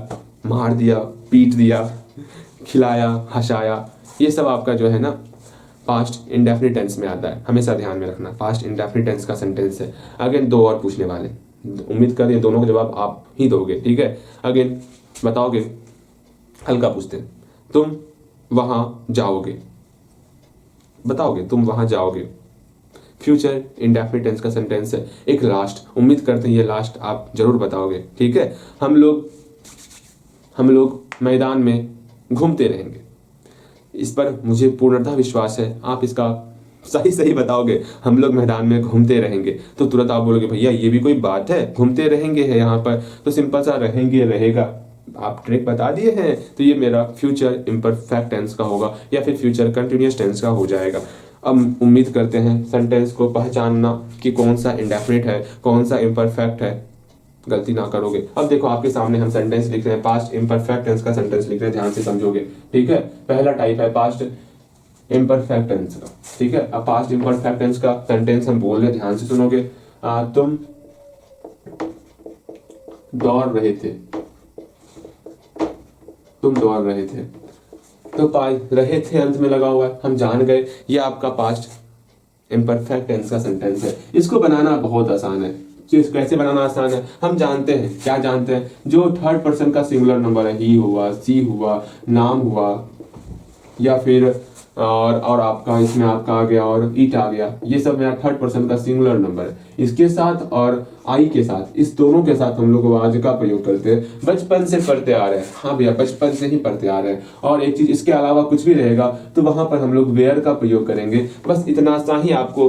मार दिया, पीट दिया, खिलाया, हंसाया, ये सब आपका जो है ना पास्ट इंडेफिनिट टेंस में आता है, हमेशा ध्यान में रखना, पास्ट इंडेफिनिट टेंस का सेंटेंस है। अगेन 2 और पूछने वाले, उम्मीद कर ये दोनों का जवाब आप ही दोगे, ठीक है। अगेन बताओगे, हल्का पूछते हैं, तुम वहां जाओगे, बताओगे तुम वहां जाओगे, फ्यूचर इंडेफिनिट टेंस का सेंटेंस है। एक लास्ट, उम्मीद करते हैं ये लास्ट आप जरूर बताओगे, ठीक है। हम लोग मैदान में घूमते रहेंगे, इस पर मुझे पूर्णतः विश्वास है आप इसका सही बताओगे। हम लोग मैदान में घूमते रहेंगे, तो तुरंत आप बोलोगे भैया ये भी कोई बात है, घूमते रहेंगे है यहाँ पर, तो सिंपल सा रहेंगे रहेगा, आप ट्रिक बता दिए हैं तो ये मेरा फ्यूचर इम्परफेक्ट टेंस का होगा या फिर फ्यूचर कंटिन्यूअस टेंस का हो जाएगा। अब उम्मीद करते हैं सेंटेंस को पहचानना कि कौन सा इंडेफिनिट है, कौन सा इम्परफेक्ट है, गलती ना करोगे। अब देखो आपके सामने हम सेंटेंस लिख रहे हैं, पास्ट इम्परफेक्ट टेंस का सेंटेंस लिख रहे हैं, ध्यान से समझोगे। ठीक है, पहला टाइप है पास्ट इम्परफेक्ट टेंस का। ठीक है, अब पास्ट इम्परफेक्ट टेंस का सेंटेंस हम बोल रहे हैं, ध्यान से सुनोगे। तुम दौड़ रहे थे, तुम दौड़ रहे थे, तो रहे थे अंत में लगा हुआ है, हम जान गए ये आपका पास्ट इम्परफेक्ट टेंस का सेंटेंस है। इसको बनाना बहुत आसान है। कैसे बनाना आसान है, हम जानते हैं, क्या जानते हैं, जो थर्ड पर्सन का सिंगुलर नंबर है, ही हुआ, सी हुआ, नाम हुआ, या फिर और आपका इसमें आपका आ गया और इट आ गया, ये सब मेरा थर्ड पर्सन का सिंगुलर नंबर है। इसके साथ और आई के साथ, इस दोनों के साथ हम लोग वाज का प्रयोग करते हैं, बचपन से पढ़ते आ रहे हैं। हाँ भैया, बचपन से ही पढ़ते आ रहे हैं। और एक चीज, इसके अलावा कुछ भी रहेगा तो वहां पर हम लोग वेयर का प्रयोग करेंगे। बस इतना सा ही आपको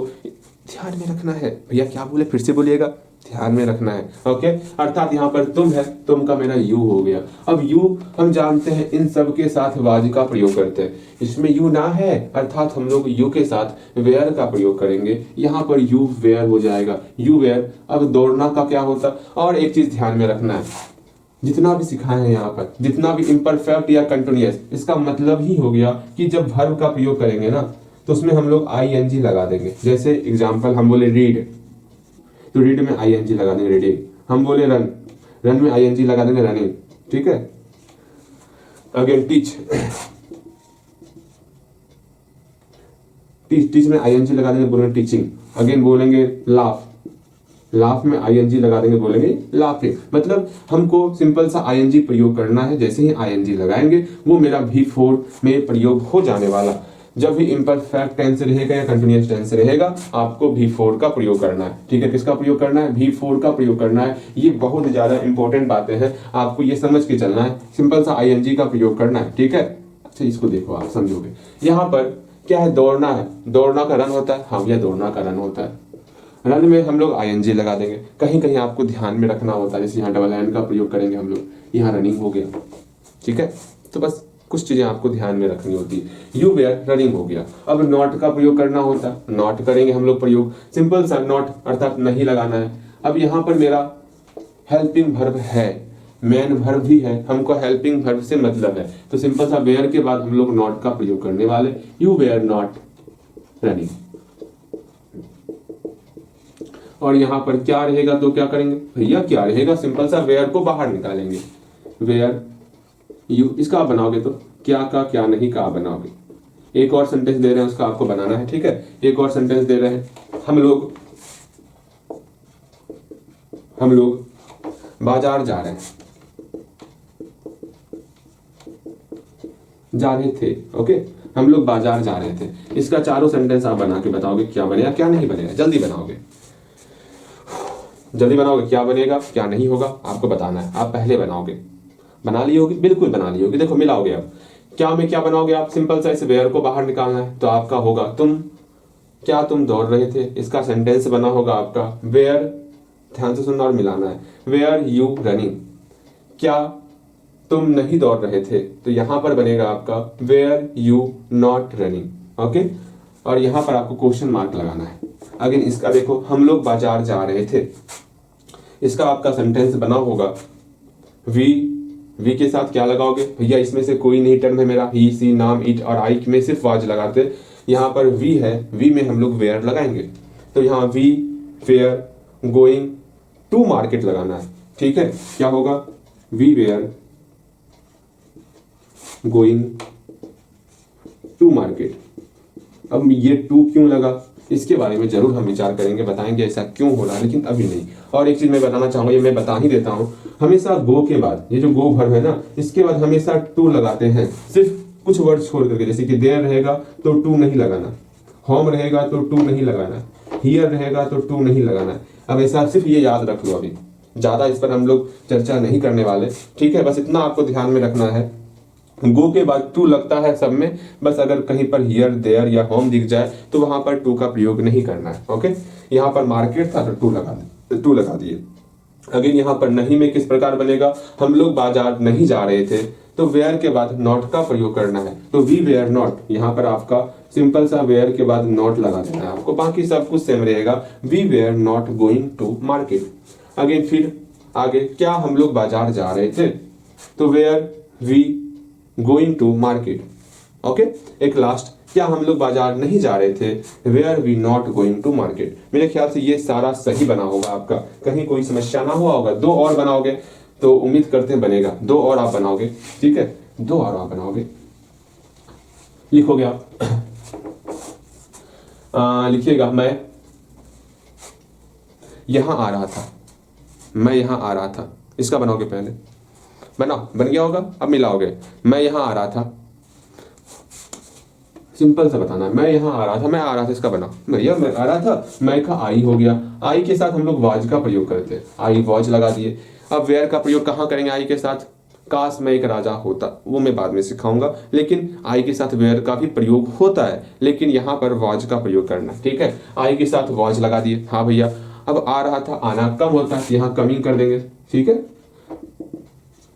ध्यान में रखना है। भैया क्या बोले, फिर से बोलिएगा, ध्यान में रखना है। ओके, अर्थात यहाँ पर तुम है, तुम का मेरा यू हो गया। अब यू हम जानते हैं इन सब के साथ वाज का प्रयोग करते हैं। इसमें यू ना है, अर्थात हम लोग यू के साथ वेयर का प्रयोग करेंगे। यहाँ पर यू वेयर हो जाएगा, यू वेयर। अब दौड़ना का क्या होता, और एक चीज ध्यान में रखना है, जितना भी सिखाए हैं यहाँ पर, जितना भी इम्परफेक्ट या कंटिन्यूअस, इसका मतलब ही हो गया कि जब वर्ब का प्रयोग करेंगे ना तो उसमें हम लोग आईएनजी लगा देंगे। जैसे एग्जाम्पल, हम बोले रीड, तो रीड में आईएनजी लगा देंगे रीडिंग। हम बोले रन, रन में आईएनजी लगा देंगे रनिंग। ठीक है, अगेन टीच, टीच में आईएनजी लगा देंगे, बोलेंगे टीचिंग। अगेन बोलेंगे लाफ, लाफ में आईएनजी लगा देंगे, बोलेंगे लाफिंग। मतलब हमको सिंपल सा आईएनजी प्रयोग करना है। जैसे ही आईएनजी लगाएंगे वो मेरा V4 में प्रयोग हो जाने वाला। जब भी इम्परफेक्ट टेंस रहेगा या कंटिन्यूअस टेंस रहेगा, आपको V4 का प्रयोग करना है। ठीक है, किसका प्रयोग करना है, V4 का प्रयोग करना है। ये बहुत ज्यादा इंपॉर्टेंट बातें हैं, आपको ये समझ के चलना है। सिंपल सा आईएनजी का प्रयोग करना है। ठीक है, अच्छा इसको देखो, आप समझोगे। यहाँ पर क्या है, दौड़ना है, दौड़ना का रन होता है। हाँ, यह दौड़ना का रन होता है। रन में हम लोग आईएनजी लगा देंगे। कहीं कहीं आपको ध्यान में रखना होता है, जैसे यहाँ डबल एन का प्रयोग करेंगे हम लोग, यहाँ रनिंग हो गया। ठीक है, तो बस कुछ चीजें आपको ध्यान में रखनी होती है। यू वेयर, रनिंग हो गया। अब नॉट का प्रयोग करना होता है, नॉट करेंगे हम लोग प्रयोग, सिंपल सा नॉट, अर्थात नहीं लगाना है। अब यहाँ पर मेरा हेल्पिंग वर्ब है, मेन वर्ब भी है, हमको हेल्पिंग वर्ब से मतलब है, तो सिंपल सा वेयर के बाद हम लोग नॉट का प्रयोग करने वाले। You were not running. और यहाँ पर क्या रहेगा, तो क्या करेंगे भैया, क्या रहेगा, सिंपल सा वेयर को बाहर निकालेंगे। वेयर यू, इसका आप बनाओगे तो क्या का क्या नहीं का आप बनाओगे। एक और सेंटेंस दे रहे हैं, उसका आपको बनाना है। ठीक है, एक और सेंटेंस दे रहे हैं, हम लोग बाजार जा रहे थे। ओके, हम लोग बाजार जा रहे थे। इसका चारों सेंटेंस आप बना के बताओगे, क्या बनेगा क्या नहीं बनेगा। जल्दी बनाओगे, जल्दी बनाओगे, क्या बनेगा क्या नहीं होगा आपको बताना है। आप पहले बनाओगे, बना ली होगी, बिल्कुल बना ली होगी। देखो मिलाओगे, अब क्या में क्या बनाओगे आप, सिंपल सा इस वेयर को बाहर निकालना है, तो आपका होगा तुम दौड़ रहे थे। इसका सेंटेंस बना होगा आपका वेयर, ध्यान से सुनना और मिलाना है, वेयर यू रनिंग। क्या तुम नहीं दौड़ रहे थे, तो यहां पर बनेगा आपका were you not running. Okay, और यहां पर आपको क्वेश्चन मार्क लगाना है। अगेन इसका देखो, हम लोग बाजार जा रहे थे, इसका आपका सेंटेंस बना होगा वी के साथ क्या लगाओगे भैया, इसमें से कोई नहीं टर्म है मेरा, ही सी नाम इट और आई में सिर्फ वाज लगाते। यहाँ पर वी है, वी में हम लोग वेयर लगाएंगे, तो यहाँ we were going to market लगाना है। ठीक है, क्या होगा, we were going to market. अब ये टू क्यों लगा, इसके बारे में जरूर हम विचार करेंगे, बताएंगे ऐसा क्यों हो रहा है, लेकिन अभी नहीं। और एक चीज मैं बताना चाहूंगा, ये मैं बता ही देता हूं, हमेशा गो के बाद, ये जो गो वर्ब है ना, इसके बाद हमेशा टू लगाते हैं, सिर्फ कुछ वर्ड छोड़ करके। जैसे कि देयर रहेगा तो टू नहीं लगाना, होम रहेगा तो टू नहीं लगाना, हियर रहेगा तो टू नहीं लगाना। अब ऐसा सिर्फ ये याद रख लो, अभी ज्यादा इस पर हम लोग चर्चा नहीं करने वाले। ठीक है, बस इतना आपको ध्यान में रखना है, गो के बाद टू लगता है सब में, बस अगर कहीं पर हियर देयर या होम दिख जाए तो वहां पर टू का प्रयोग नहीं करना है। ओके, यहाँ पर मार्केट था तो टू लगा दिए। अगेन यहाँ पर नहीं में किस प्रकार बनेगा, हम लोग बाजार नहीं जा रहे थे, तो वेयर के बाद नॉट का प्रयोग करना है, तो वी वेयर नॉट, यहाँ पर आपका सिंपल सा वेयर के बाद नॉट लगा देना है आपको, बाकी सब कुछ सेम रहेगा, we were not going to market. Again फिर आगे, क्या हम लोग बाजार जा रहे थे, तो were we going to market. Okay, एक लास्ट, क्या हम लोग बाजार नहीं जा रहे थे, were we not going to market. मेरे ख्याल से ये सारा सही बना होगा आपका, कहीं कोई समस्या ना हुआ होगा। दो और बनाओगे तो उम्मीद करते हैं बनेगा, दो और आप बनाओगे, ठीक है, दो और आप बनाओगे, लिखोगे आप लिखिएगा, मैं यहां आ रहा था, मैं यहां आ रहा था, इसका बनाओगे पहले, बनाओ, बन गया होगा, अब मिलाओगे, मैं यहां आ रहा था, सिंपल सा बताना है, मैं यहाँ आ रहा था, मैं आ रहा था, इसका बना, भैया मैं आ रहा था, मैं का आई हो गया, आई के साथ हम लोग वाज का प्रयोग करते हैं, आई वाज लगा दिए। अब वेयर का प्रयोग कहाँ करेंगे आई के साथ, काश मैं एक राजा होता, वो मैं बाद में सिखाऊंगा, लेकिन आई के साथ वेयर का भी प्रयोग होता है, लेकिन यहाँ पर वाज का प्रयोग करना, ठीक है, आई के साथ वाज लगा दिए। हाँ भैया, अब आ रहा था, आना कम होता है, यहाँ कमिंग कर देंगे, ठीक है,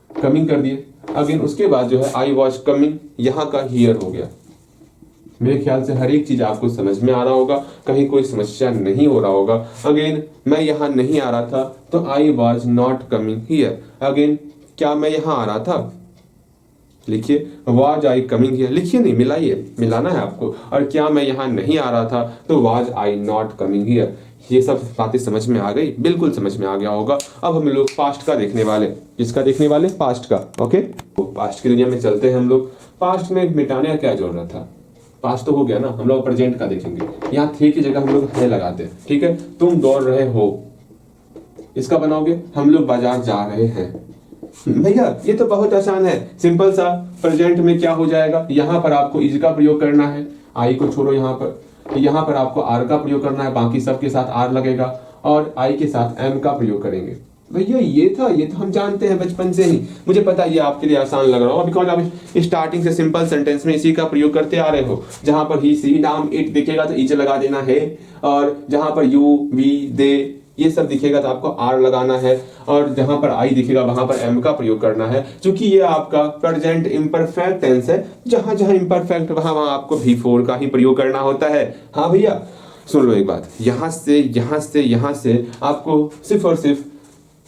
कमिंग कर दिए। अगेन उसके बाद जो है आई वॉज कमिंग, यहाँ का हियर हो गया। मेरे ख्याल से हर एक चीज आपको समझ में आ रहा होगा, कहीं कोई समस्या नहीं हो रहा होगा। अगेन मैं यहाँ नहीं आ रहा था, तो I was not coming here. Again क्या मैं यहाँ आ रहा था, लिखिए, वाज आई कमिंग हियर, लिखिए नहीं, मिलाइए, मिलाना है आपको। और क्या मैं यहाँ नहीं आ रहा था, तो was I not coming here. ये सब बातें समझ में आ गई, बिल्कुल समझ में आ गया होगा। अब हम लोग पास्ट का देखने वाले, किसका देखने वाले, पास्ट का। ओके, तो पास्ट की दुनिया में चलते हैं हम लोग। पास्ट में मिटाने का क्या जरूरत था, पास्ट तो हो गया ना, हम लोग प्रेजेंट का देखेंगे। यहाँ थे की जगह हम लोग है लगाते हैं, ठीक है। तुम दौड़ रहे हो, इसका बनाओगे, हम लोग बाजार जा रहे हैं। भैया ये तो बहुत आसान है, सिंपल सा। प्रेजेंट में क्या हो जाएगा, यहाँ पर आपको इज का प्रयोग करना है, आई को छोड़ो, यहाँ पर आपको आर का प्रयोग करना है, बाकी सब के साथ आर लगेगा, और आई के साथ एम का प्रयोग करेंगे। भैया ये तो हम जानते हैं बचपन से ही, मुझे पता है ये आपके लिए आसान लग रहा होगा, बिकॉज आप स्टार्टिंग से सिंपल सेंटेंस में इसी का प्रयोग करते आ रहे हो। जहां पर ही, सी, नाम, इट दिखेगा तो इज लगा देना है, और जहां पर यू, वी, दे ये सब दिखेगा तो आपको आर लगाना है, और जहां पर आई दिखेगा वहां पर एम का प्रयोग करना है। क्योंकि ये आपका प्रेजेंट इम्परफेक्ट टेंस है, जहां जहां इम्परफेक्ट वहां वहां आपको V4 का ही प्रयोग करना होता है। हाँ भैया सुन लो एक बात, यहां से आपको सिर्फ और सिर्फ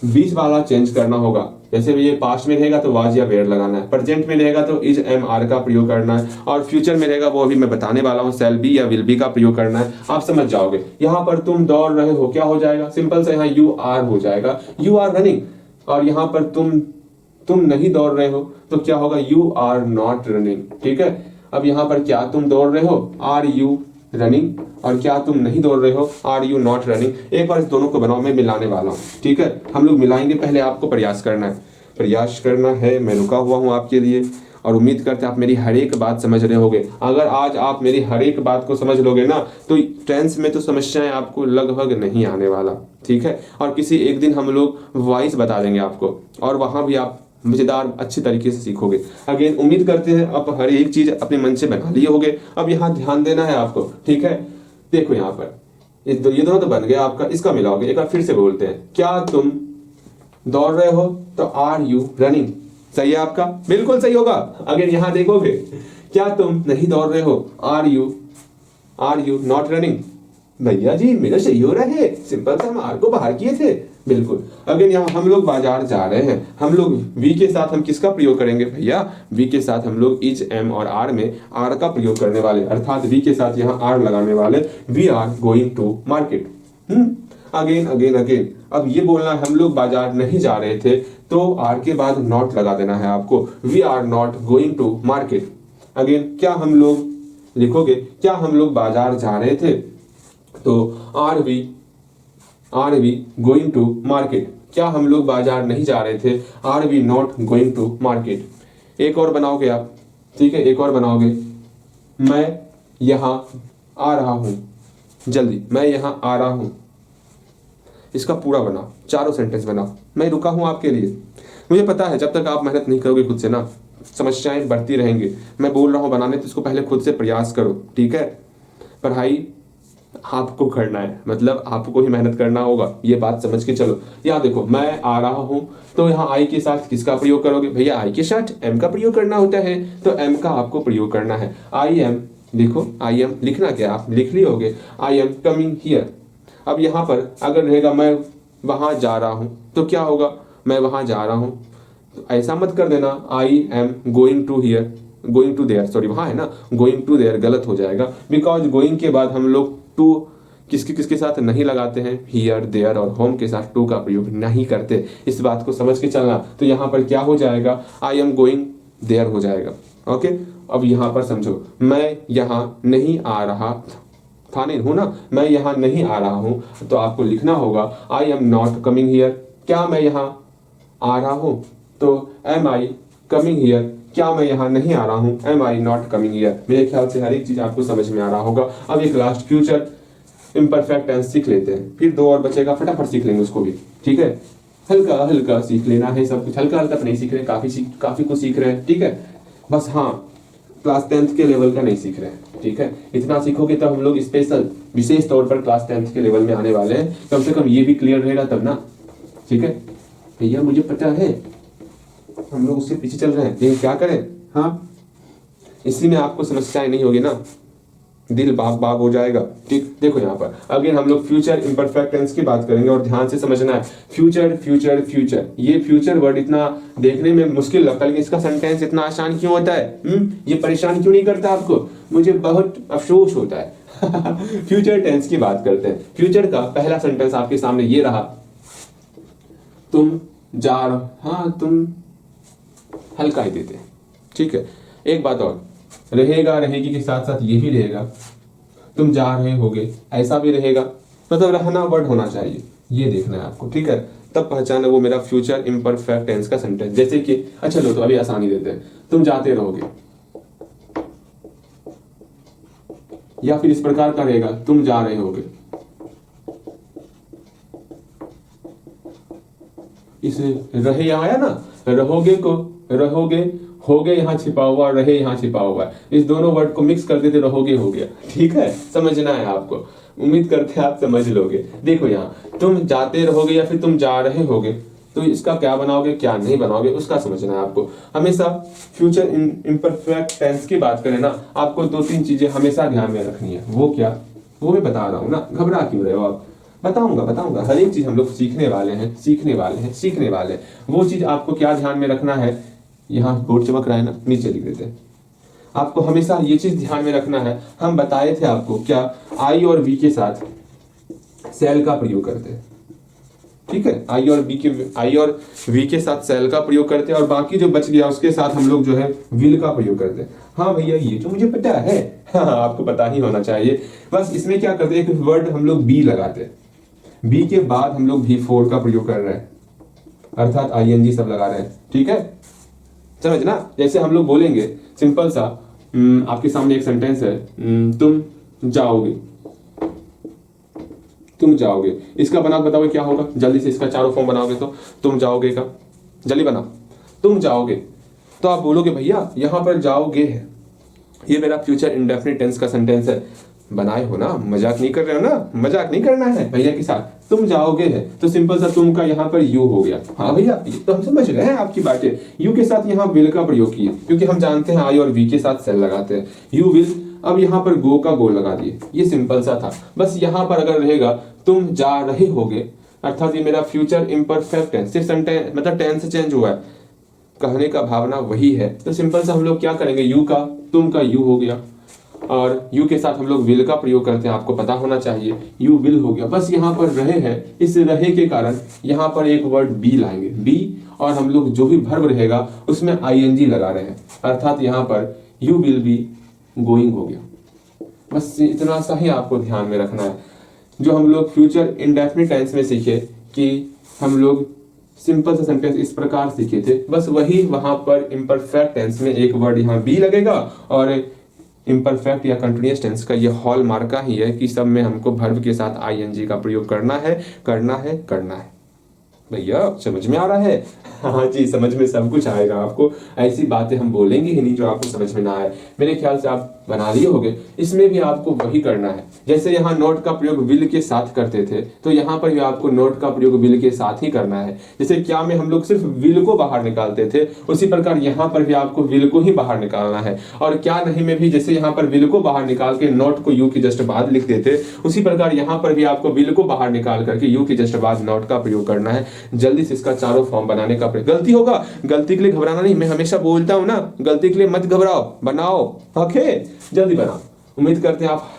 बीच वाला चेंज करना होगा। जैसे ये पास्ट में रहेगा तो वाज या वेयर लगाना है, प्रेजेंट में रहेगा तो इज, एम, आर का प्रयोग करना है, और फ्यूचर में रहेगा वो अभी मैं बताने वाला हूँ, शैल बी या विल बी का प्रयोग करना है। आप समझ जाओगे। यहाँ पर तुम दौड़ रहे हो, क्या हो जाएगा, सिंपल से यहाँ यू आर हो जाएगा, यू आर रनिंग। और यहाँ पर तुम नहीं दौड़ रहे हो तो क्या होगा, यू आर नॉट रनिंग, ठीक है। अब यहाँ पर क्या तुम दौड़ रहे हो, आर यू रनिंग, और क्या तुम नहीं दौड़ रहे हो, आर यू नॉट रनिंग। एक बार इस दोनों को बनाओ, मैं मिलाने वाला हूँ, ठीक है। हम लोग मिलाएंगे, पहले आपको प्रयास करना है। मैं रुका हुआ हूँ आपके लिए, और उम्मीद करते हैं आप मेरी हर एक बात समझ रहे होगे। अगर आज आप मेरी हर एक बात को समझ लोगे ना, तो टेंस में तो समस्याएं आपको लगभग नहीं आने वाला, ठीक है। और किसी एक दिन हम लोग वॉइस बता देंगे आपको, और वहां भी आप मजेदार अच्छी तरीके से सीखोगे। अगेन उम्मीद करते हैं आप हर एक चीज अपने मन से बना लिए होगे। अब यहाँ ध्यान देना है आपको, ठीक है। देखो यहाँ पर ये दोनों तो बन गया आपका, इसका मिलाओगे। एक बार फिर से बोलते हैं, क्या तुम दौड़ रहे हो, तो आर यू रनिंग। सही है आपका, बिल्कुल सही होगा। अगर यहाँ देखोगे, क्या तुम नहीं दौड़ रहे हो, आर यू नॉट रनिंग। भैया जी मेरा सही हो रहा है, सिंपल सा, हम आर को बाहर किए थे, बिल्कुल। अगर यहाँ हम लोग बाजार जा रहे हैं, हम लोग वी के साथ हम किसका प्रयोग करेंगे भैया, वी के साथ हम लोग इज, एम और आर में आर का प्रयोग करने वाले, अर्थात वी के साथ यहाँ आर लगाने वाले। We are going to market. Again अब ये बोलना है, हम लोग बाजार नहीं जा रहे थे, तो आर के बाद नॉट लगा देना है आपको। We are not going to market. Again क्या हम लोग, लिखोगे, क्या हम लोग बाजार जा रहे थे, तो are we going to market. क्या हम लोग बाजार नहीं जा रहे थे, are we not going to market. एक और बनाओगे आप, ठीक है, एक और बनाओगे, मैं यहां आ रहा हूं, जल्दी, मैं यहां आ रहा हूं। इसका पूरा बनाओ, चारों सेंटेंस बनाओ। मैं रुका हूं आपके लिए। मुझे पता है जब तक आप मेहनत नहीं करोगे खुद से ना, समस्याएं बढ़ती रहेंगी। मैं बोल रहा हूं बनाने, तो इसको पहले खुद से प्रयास करो, ठीक है। पढ़ाई आपको करना है, मतलब आपको ही मेहनत करना होगा, ये बात समझ के चलो। यहाँ देखो मैं आ रहा हूं, तो यहाँ आई के साथ किसका प्रयोग करोगे भैया? आई के साथ एम का प्रयोग करना होता है, तो एम का आपको प्रयोग करना है। आई एम, देखो आई एम लिखना क्या, आप लिख लिए होगे, आई एम कमिंग हियर। अब यहाँ पर अगर रहेगा मैं वहां जा रहा हूं, तो क्या होगा? मैं वहां जा रहा हूं, तो ऐसा मत कर देना I am going to here, going to there, sorry वहां है ना, गोइंग टू देयर गलत हो जाएगा, बिकॉज गोइंग के बाद हम लोग टू किसके किसके साथ नहीं लगाते हैं, हियर देयर और होम के साथ टू का प्रयोग नहीं करते, इस बात को समझ के चलना। तो यहाँ पर क्या हो जाएगा, आई एम गोइंग देयर हो जाएगा। ओके, अब यहाँ पर समझो, मैं यहाँ नहीं आ रहा था, नहीं हूं ना, मैं यहाँ नहीं आ रहा हूं, तो आपको लिखना होगा I am not coming here. क्या मैं यहाँ आ रहा हूं? तो एम आई कमिंग हियर, क्या मैं यहाँ नहीं आ रहा हूं? Am I not coming here. मेरे ख्याल से हर एक चीज आपको समझ में आ रहा होगा। अब एक लास्ट फ्यूचर इम्परफेक्ट टेंस सीख लेते हैं, फिर दो और बचेगा, फटाफट सीख लेंगे उसको भी, ठीक है? हल्का हल्का सीख लेना है सब कुछ, हल्का हल्का तो नहीं सीख रहे, काफी कुछ सीख रहे हैं, ठीक है? बस हाँ, क्लास 10th के लेवल का नहीं सीख रहे हैं, ठीक है? इतना सीखोगे तब हम लोग स्पेशल विशेष तौर पर क्लास 10th के लेवल में आने वाले हैं। कम से कम ये भी क्लियर रहेगा तब ना, ठीक है भैया? मुझे पता है हम लोग उससे पीछे चल रहे हैं, लेकिन क्या करें? हाँ, इसी में आपको समस्याएं नहीं होगी ना, दिल बाग बाग हो जाएगा, ठीक? देखो यहाँ पर अगेन हम लोग फ्यूचर इम्परफेक्ट टेंस की बात करेंगे, और ध्यान से समझना है, फ्यूचर फ्यूचर फ्यूचर, ये फ्यूचर वर्ड इतना देखने में मुश्किल लगता है, लेकिन इसका सेंटेंस इतना आसान क्यों होता है? ये परेशान क्यों नहीं करता आपको? मुझे बहुत अफसोस होता है। फ्यूचर टेंस की बात करते हैं। फ्यूचर का पहला सेंटेंस आपके सामने ये रहा, तुम जा रहे, हाँ तुम हल्का ही देते हैं, ठीक है? एक बात और, रहेगा रहेगी के साथ साथ ये भी रहेगा, तुम जा रहे होगे, ऐसा भी रहेगा, मतलब रहना वर्ड होना चाहिए, ये देखना है आपको, ठीक है? तब पहचाना वो मेरा फ्यूचर इम्परफेक्ट टेंस का सेंटेंस। जैसे कि अच्छा लो, तो अभी आसानी देते हैं, तुम जाते रहोगे, या फिर इस प्रकार का रहेगा, तुम जा रहे होगे। इस रहे यहाँ आया ना, रहोगे को रहोगे, होगे यहाँ छिपा हुआ, रहे यहाँ छिपा हुआ है, इस दोनों वर्ड को मिक्स कर देते, रहोगे हो गया, ठीक है? समझना है आपको, उम्मीद करते हैं आप समझ लोगे। देखो यहाँ तुम जाते रहोगे या फिर तुम जा रहे होगे, तो इसका क्या बनाओगे क्या नहीं बनाओगे उसका समझना है आपको। हमेशा फ्यूचर इम्परफेक्ट टेंस की बात करें ना, आपको दो तीन चीजें हमेशा ध्यान में रखनी है। वो क्या, वो मैं बता रहा हूँ ना, घबरा क्यों रहे हो आप? बताऊंगा, हर एक चीज हम लोग सीखने वाले हैं। वो चीज आपको क्या ध्यान में रखना है, यहाँ बोर्ड चमक रहा है ना, नीचे लिख देते हैं। आपको हमेशा ये चीज ध्यान में रखना है, हम बताए थे आपको क्या, आई और वी के साथ सेल का प्रयोग करते हैं, ठीक है? आई और वी के साथ सेल का प्रयोग करते हैं, और बाकी जो बच गया उसके साथ हम लोग जो है विल का प्रयोग करते हैं। हाँ भैया ये तो मुझे पता है। हाँ, आपको पता ही होना चाहिए। बस इसमें क्या करते हैं, एक वर्ड हम लोग बी लगाते हैं, बी के बाद हम लोग V4 का प्रयोग कर रहे हैं, अर्थात ING सब लगा रहे हैं, ठीक है? समझना, जैसे हम लोग बोलेंगे सिंपल सा, आपके सामने एक सेंटेंस है, तुम जाओगे, इसका बना बताओगे क्या होगा? जल्दी से इसका चारों फॉर्म बनाओगे तो तुम जाओगे का, जल्दी बनाओ, तुम जाओगे, तो आप बोलोगे भैया यहाँ पर जाओगे है, ये मेरा फ्यूचर इंडेफिनिट टेंस का सेंटेंस है, बनाए हो ना, मजाक नहीं कर रहे हो ना, मजाक नहीं करना है भैया के साथ। तुम जाओगे है तो सिंपल सा तुम का यहाँ पर यू हो गया। हाँ भैया ये तो हम समझ रहे हैं आपकी बातें, यू के साथ यहाँ विल का प्रयोग किए, क्योंकि हम जानते हैं आई और वी के साथ सेल लगाते हैं, यू विल। अब यहाँ पर गो का गो लगा दिए, ये सिंपल सा था। बस यहाँ पर अगर रहेगा तुम जा रहे होगे, अर्थात ये मेरा फ्यूचर इम्परफेक्ट है, सिर्फ सेंटेंस मतलब टेंस चेंज हुआ है, कहने का भावना वही है। तो सिंपल सा हम लोग क्या करेंगे, यू का तुम का यू हो गया, और यू के साथ हम लोग विल का प्रयोग करते हैं, आपको पता होना चाहिए, यू विल हो गया। बस यहाँ पर रहे हैं, इस रहे के कारण यहाँ पर एक वर्ड बी लाएंगे, बी, और हम लोग जो भी वर्ब रहेगा उसमें ING लगा रहे हैं, अर्थात यहाँ पर यू विल बी गोइंग हो गया। बस इतना सा ही आपको ध्यान में रखना है। जो हम लोग फ्यूचर इंडेफिनिट टेंस में सीखे कि हम लोग सिंपल सा सेंटेंस इस प्रकार सीखे थे, बस वही वहां पर इम्परफेक्ट टेंस में एक वर्ड यहाँ बी लगेगा, और इम्परफेक्ट या कंटिन्यूअस टेंस का ये हॉल मार्का ही है कि सब में हमको वर्ब के साथ ING का प्रयोग करना है। भैया समझ में आ रहा है? हाँ जी, समझ में सब कुछ आएगा आपको। ऐसी बातें हम बोलेंगे ही नहीं जो आपको समझ में ना आए। मेरे ख्याल से आप बना लिए होगे। इसमें भी आपको वही करना है, जैसे यहाँ नॉट का प्रयोग विल के साथ करते थे, तो यहाँ पर भी आपको नॉट का प्रयोग विल के साथ ही करना है। जैसे क्या में हम लोग सिर्फ विल को बाहर निकालते थे, उसी प्रकार यहाँ पर भी आपको विल को ही बाहर निकालना है। और क्या नहीं में भी जैसे यहाँ पर विल को बाहर निकाल के नॉट को यू के जस्ट बाद लिख देते, उसी प्रकार यहाँ पर भी आपको विल को बाहर निकाल करके यू के जस्ट बाद नॉट का प्रयोग करना है। जल्दी से इसका चारों फॉर्म बनाने का प्रयोग। गलती होगा, गलती के लिए घबराना नहीं, मैं हमेशा बोलता हूं ना, गलती के लिए मत घबराओ, बनाओ। ओके, जल्दी बनाओ। उम्मीद करते हैं आप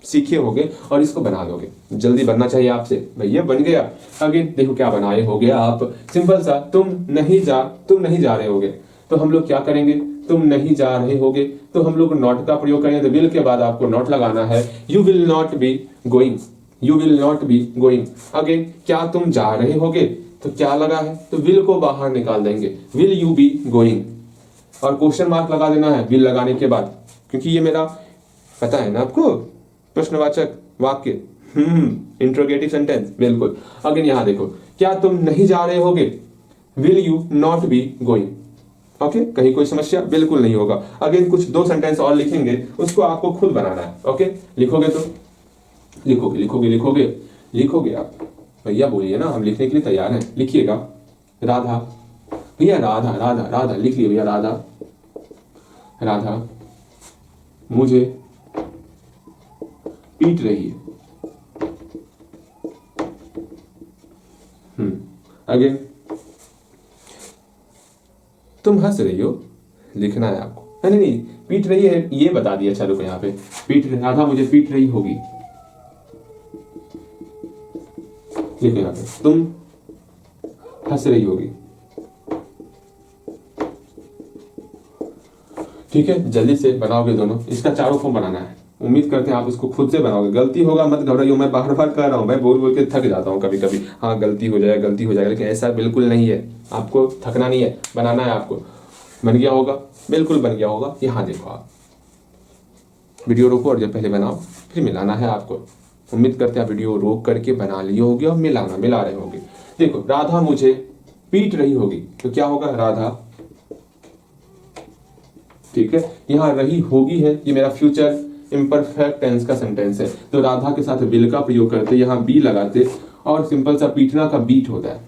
सीखे होगे और इसको बना लोगे। जल्दी बनना चाहिए आपसे। भैया बन गया। अगेन देखो क्या बनाए हो गया आप, सिंपल सा, तुम नहीं जा रहे होगे, तो हम लोग क्या करेंगे, तुम नहीं जा रहे होगे, तो हम लोग नॉट का प्रयोग करेंगे। तो विल के बाद आपको नॉट लगाना है। You will not be going, you will not be going. Again क्या तुम जा रहे होगे, तो क्या लगा है, तो विल को बाहर निकाल देंगे, विल यू बी गोइंग, और क्वेश्चन मार्क लगा देना है विल लगाने के बाद, क्योंकि ये मेरा पता है ना आपको, प्रश्नवाचक वाक्य, इंट्रोगेटिव सेंटेंस, बिल्कुल। अगेन यहां देखो, क्या तुम नहीं जा रहे होगे, will you not be going. Okay, कहीं कोई समस्या बिल्कुल नहीं होगा। अगेन कुछ 2 सेंटेंस और लिखेंगे, उसको आपको खुद बनाना है। ओके, लिखोगे तो लिखोगे आप, भैया बोलिए ना, हम लिखने के लिए तैयार हैं। लिखिएगा, राधा, भैया राधा राधा राधा लिख लिया भैया, राधा मुझे पीट रही है। अगेन तुम हंस रही हो, लिखना है आपको। नहीं, पीट रही है ये बता दिया। चलो यहाँ पे राधा मुझे पीट रही होगी, लिखो यहाँ पे, तुम हंस रही होगी। ठीक है, जल्दी से बनाओगे दोनों। इसका चारों फॉर्म बनाना है। उम्मीद करते हैं आप इसको खुद से बनाओगे। गलती होगा मत घबराइए, मैं बार बार कर रहा हूँ, मैं बोल के थक जाता हूँ कभी कभी। हाँ, गलती हो जाएगा, लेकिन ऐसा बिल्कुल नहीं है। आपको थकना नहीं है, बनाना है आपको। बन गया होगा, बिल्कुल बन गया होगा। यहाँ देखो, आप वीडियो रोको और जब पहले बनाओ, फिर मिलाना है आपको। उम्मीद करते हैं आप वीडियो रोक करके बना लिए होगे और मिला रहे होगे। देखो, राधा मुझे पीट रही होगी, तो क्या होगा, राधा, ठीक है। यहाँ रही होगी है, ये मेरा फ्यूचर इम्परफेक्ट टेंस का सेंटेंस है, तो राधा के साथ विल का प्रयोग करते, यहाँ बी लगाते, और सिंपल सा पीटना का बीट होता है।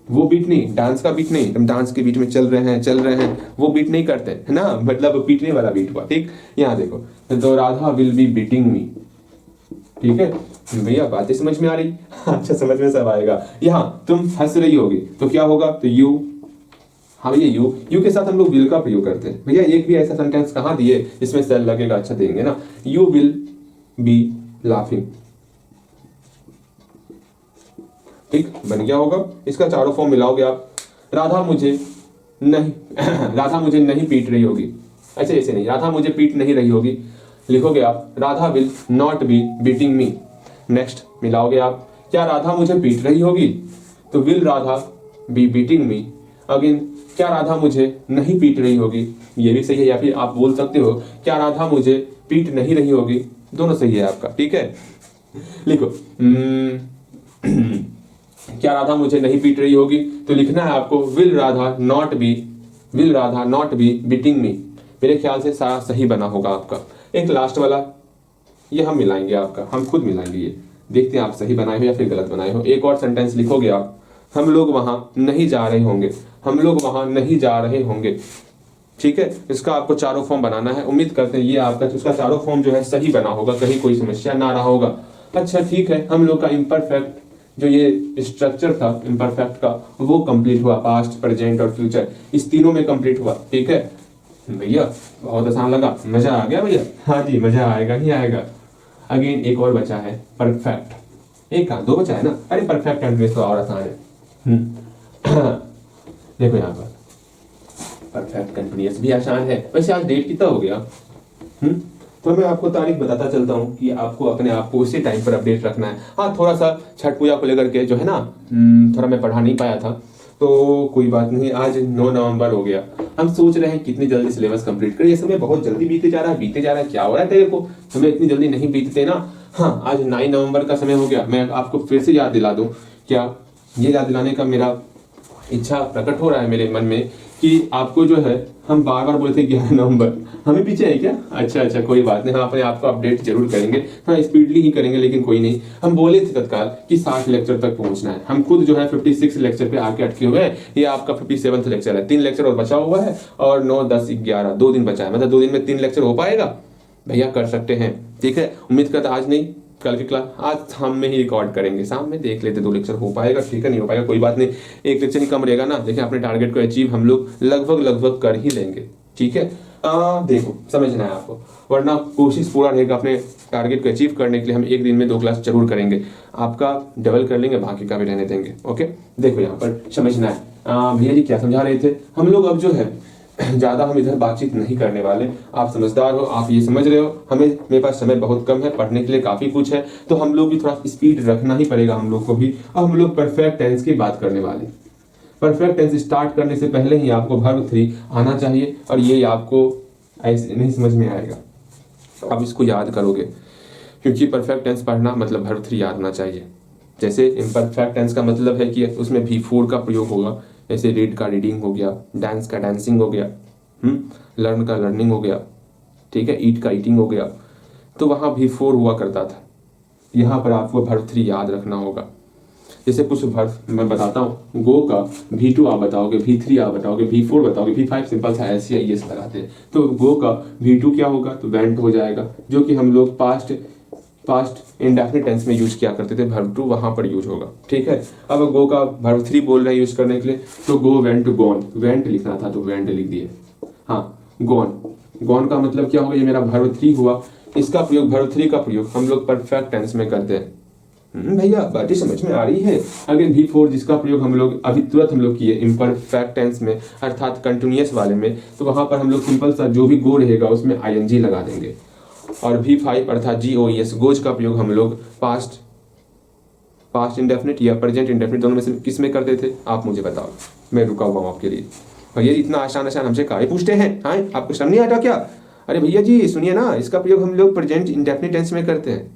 वो बीट नहीं, डांस का बीट नहीं, हम डांस के बीट में चल रहे हैं, वो बीट नहीं करते है ना, मतलब पीटने वाला बीट हुआ। ठीक, यहाँ देखो, तो राधा विल बी बीटिंग मी। ठीक है भैया, बातें समझ में आ रही? अच्छा, समझ में सब आएगा। यहाँ तुम हंस रही होगी, तो क्या होगा, तो यू, हाँ भैया यू के साथ हम लोग विल का प्रयोग करते हैं। भैया एक भी ऐसा सेंटेंस कहाँ दिए जिसमें सेल लगेगा, अच्छा देंगे ना। You will be laughing. ठीक, बन गया होगा। इसका चारों फॉर्म मिलाओगे आप। राधा मुझे नहीं पीट रही होगी। अच्छा, ऐसे नहीं, राधा मुझे पीट नहीं रही होगी, लिखोगे आप, Radha will not be beating me. Next मिलाओगे आप, क्या राधा मुझे पीट रही होगी, तो will Radha be beating me. Again, क्या राधा मुझे नहीं पीट रही होगी, ये भी सही है। या फिर आप बोल सकते हो, क्या राधा मुझे पीट नहीं रही होगी, दोनों सही है आपका। ठीक है, लिखो, क्या राधा मुझे नहीं पीट रही होगी, तो लिखना है आपको, will Radha not be beating मी। मेरे ख्याल से सारा सही बना होगा आपका। एक लास्ट वाला, ये हम मिलाएंगे आपका, हम खुद मिलाएंगे। ये देखते हैं आप सही बनाए हो या फिर गलत बनाए हो। एक और सेंटेंस लिखोगे आप, हम लोग वहां नहीं जा रहे होंगे। ठीक है, इसका आपको चारों फॉर्म बनाना है। उम्मीद करते हैं ये आपका इसका चारों फॉर्म जो है सही बना होगा, कहीं कोई समस्या ना रहा होगा। अच्छा ठीक है, हम लोग का इम्परफेक्ट जो ये स्ट्रक्चर था इम्परफेक्ट का, वो कंप्लीट हुआ। पास्ट, प्रेजेंट और फ्यूचर, इस तीनों में कंप्लीट हुआ। ठीक है भैया, बहुत आसान लगा, मजा आ गया भैया? हाँ जी, मजा आएगा ही आएगा। अगेन एक और बचा है परफेक्ट। एक कहा, 2 बचा है ना? अरे परफेक्ट टेंस तो और आसान है। देखो यहाँ पर परफेक्ट कंटिन्यूअस भी आसान है। वैसे आज डेट कितना हो गया? तो मैं आपको तारीख बताता चलता हूँ कि आपको अपने आप को उसी टाइम पर अपडेट रखना है। हाँ, थोड़ा सा छठ पूजा को लेकर के जो है ना, थोड़ा मैं पढ़ा नहीं पाया था, तो कोई बात नहीं। आज 9 नवंबर हो गया। हम सोच रहे हैं कितनी जल्दी सिलेबस कंप्लीट करें। ये समय बहुत जल्दी बीते जा रहा है। क्या हो रहा है तेरे को? समय इतनी जल्दी नहीं बीतते ना। हाँ, आज 9 नवंबर का समय हो गया। मैं आपको फिर से याद दिला दूं, क्या ये याद दिलाने का मेरा इच्छा प्रकट हो रहा है मेरे मन में कि आपको जो है, हम बार बार बोलते 11 नवंबर, हमें पीछे है क्या? अच्छा अच्छा, कोई बात नहीं, हम अपने आप को अपडेट जरूर करेंगे, हाँ स्पीडली ही करेंगे, लेकिन कोई नहीं। हम बोले थे तत्काल कि 60 लेक्चर तक पहुंचना है, हम खुद जो है 56 लेक्चर पे आके अटके हुए हैं। ये आपका 57वां लेक्चर है, 3 लेक्चर और बचा हुआ है, और 9, 10, 11 2 दिन बचा है, मतलब 2 दिन में 3 लेक्चर हो पाएगा भैया, कर सकते हैं। ठीक है, उम्मीद करता आज नहीं कल की क्लास, आज शाम में ही रिकॉर्ड करेंगे, शाम में देख लेते 2 लेक्चर हो पाएगा, ठीक है, नहीं हो पाएगा कोई बात नहीं, 1 लेक्चर ही कम रहेगा ना। देखिए अपने टारगेट को अचीव हम लोग लगभग कर ही लेंगे, ठीक है। देखो समझना है आपको, वरना कोशिश पूरा रहेगा अपने टारगेट को अचीव करने के लिए, हम 1 दिन में 2 क्लास जरूर करेंगे, आपका डबल कर लेंगे, बाकी का भी रहने देंगे। ओके, देखो यहाँ पर समझना है। भैया जी क्या समझा रहे थे हम लोग, अब जो है ज्यादा हम इधर बातचीत नहीं करने वाले, आप समझदार हो, आप ये समझ रहे हो, मेरे पास समय बहुत कम है, पढ़ने के लिए काफी कुछ है, तो हम लोग भी थोड़ा स्पीड रखना ही पड़ेगा हम लोग को भी। अब हम लोग परफेक्ट टेंस की बात करने वाले। परफेक्ट टेंस स्टार्ट करने से पहले ही आपको वर्ब 3 आना चाहिए, और ये आपको ऐसे नहीं समझ में आएगा, आप इसको याद करोगे, क्योंकि परफेक्ट टेंस पढ़ना मतलब वर्ब 3 याद आना चाहिए। जैसे इम्परफेक्ट टेंस का मतलब है कि उसमें V4 का प्रयोग होगा, जैसे रीड का रीडिंग हो गया, डांस का डांसिंग हो गया, लर्न का लर्निंग हो गया, ठीक है, ईट का ईटिंग हो गया, तो वहाँ V4 हुआ करता था। यहाँ पर आपको वर्ब 3 याद रखना होगा। जैसे कुछ वर्ब मैं बताता हूँ, गो का V2 आप बताओगे, V3 आप बताओगे, V4 बताओगे, V5 सिंपल सा ऐसे ही ऐसे लगाते हैं, तो गो का V2 क्या होगा, तो वेंट हो जाएगा, जो कि हम लोग पास्ट इंडेफिनिट टेंस में यूज किया करते थे, वर्ब 2 वहां पर यूज होगा, ठीक है। अब गो का वर्ब 3 बोल रहे हैं यूज करने के लिए, तो गो वेंट गॉन, वेंट लिखना था तो वेंट लिख दिए, हाँ गॉन का मतलब क्या होगा, ये मेरा वर्ब 3 हुआ, इसका प्रयोग वर्ब 3 का प्रयोग हम लोग परफेक्ट टेंस में करते हैं। भैया बातें समझ में आ रही है। अगेन V4 जिसका प्रयोग हम लोग अभी तुरंत हम लोग किए इम्परफेक्ट टेंस में, अर्थात कंटिन्यूअस वाले में, तो वहां पर हम लोग सिंपल सा जो भी गो रहेगा उसमें ING लगा देंगे। और V5 अर्थात GOES गोज का प्रयोग हम लोग पास्ट इंडेफिनिट या प्रेजेंट इंडेफिनिट दोनों में से किस में करते थे, आप मुझे बताओ, मैं रुका हुआ हूँ आपके लिए। भैया इतना आसान हमसे काहे पूछते हैं, हाँ आपको शर्म नहीं आता क्या? अरे भैया जी सुनिए ना, इसका प्रयोग हम लोग प्रेजेंट इंडेफिनिट टेंस में करते हैं,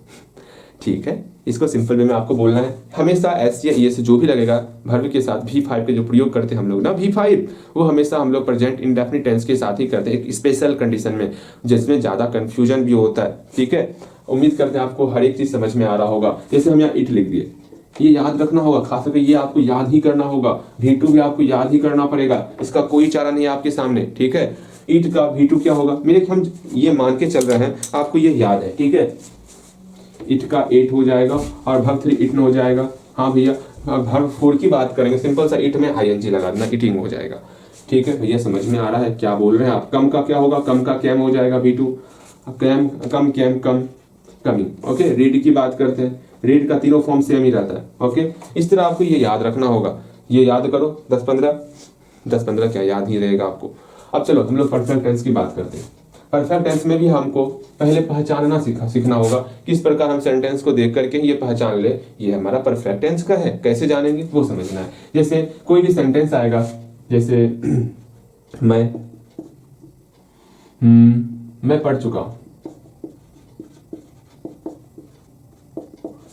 ठीक है। इसको सिंपल वे में आपको बोलना है, हमेशा एस या ES जो भी लगेगा वर्ब के साथ V5 के जो प्रयोग करते हैं हम लोग ना, V5 वो हमेशा हम लोग प्रेजेंट इंडेफिनिट टेंस के साथ ही करते हैं, एक स्पेशल कंडीशन में जिसमें ज्यादा कंफ्यूजन भी होता है, ठीक है। उम्मीद करते हैं आपको हर एक चीज समझ में आ रहा होगा। जैसे हम यहाँ इट लिख दिए, ये याद रखना होगा, खास करके ये आपको याद ही करना होगा, V2 भी आपको याद ही करना पड़ेगा, इसका कोई चारा नहीं है आपके सामने, ठीक है। ईट का V2 क्या होगा, मेरे हम ये मान के चल रहे हैं आपको ये याद है, ठीक है। इट का 8 हो जाएगा और वर्ब 3 इटन हो जाएगा। हाँ भैया, वर्ब 4 की बात करेंगे, सिंपल सा इट में ING लगा देना, इटिंग हो जाएगा, ठीक है। भैया समझ में आ रहा है क्या बोल रहे हैं आप? कम का क्या होगा, कम का कैम हो जाएगा V2, came come came come coming, okay. Read की बात करते हैं, रीड का तीनों फॉर्म सेम ही रहता है, ओके। इस तरह आपको ये याद रखना होगा, ये याद करो 10-15 क्या याद ही रहेगा आपको। अब चलो हम लोग परफेक्ट टेंस की बात करते हैं। परफेक्ट टेंस में भी हमको पहले पहचानना सीखना होगा, किस प्रकार हम सेंटेंस को देख करके ये पहचान ले ये हमारा परफेक्ट टेंस का है, कैसे जानेंगे वो समझना है। जैसे कोई भी सेंटेंस आएगा, जैसे मैं पढ़ चुका हूं,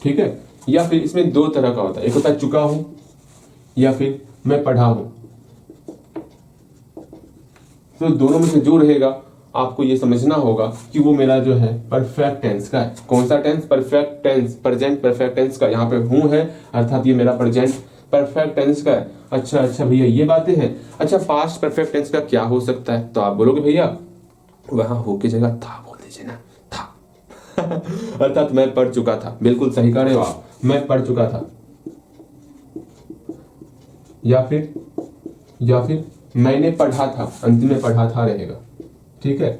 ठीक है। या फिर इसमें 2 तरह का होता है, एक होता है चुका हूं या फिर मैं पढ़ा हूं, तो दोनों में से जो रहेगा आपको ये समझना होगा कि वो मेरा जो है परफेक्ट टेंस का है। कौन सा tense? Perfect tense, present perfect tense का। यहाँ पे हूं है अर्थात ये मेरा प्रेजेंट परफेक्ट टेंस का है। अच्छा भैया ये बातें हैं। अच्छा पास्ट परफेक्ट टेंस का क्या हो सकता है? तो आप बोलोगे भैया वहां हो की जगह था बोल दीजिए ना, था अर्थात मैं पढ़ चुका था, बिल्कुल सही कह रहे हो आप, मैं पढ़ चुका था। या फिर मैंने पढ़ा था, अंतिम में पढ़ा था रहेगा, ठीक है।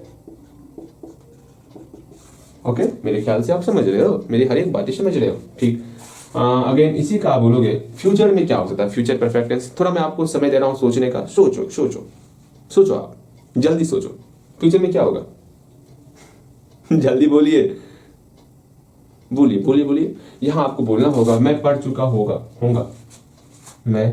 ओके, मेरे ख्याल से आप समझ रहे हो, मेरी हर एक बातें समझ रहे हो, ठीक। अगेन इसी का आप बोलोगे फ्यूचर में क्या हो सकता है, फ्यूचर परफेक्ट टेंस। थोड़ा मैं आपको समय दे रहा हूं सोचने का, सोचो आप, जल्दी सोचो, फ्यूचर में क्या होगा जल्दी बोलिए। यहां आपको बोलना होगा मैं पढ़ चुका होगा, मैं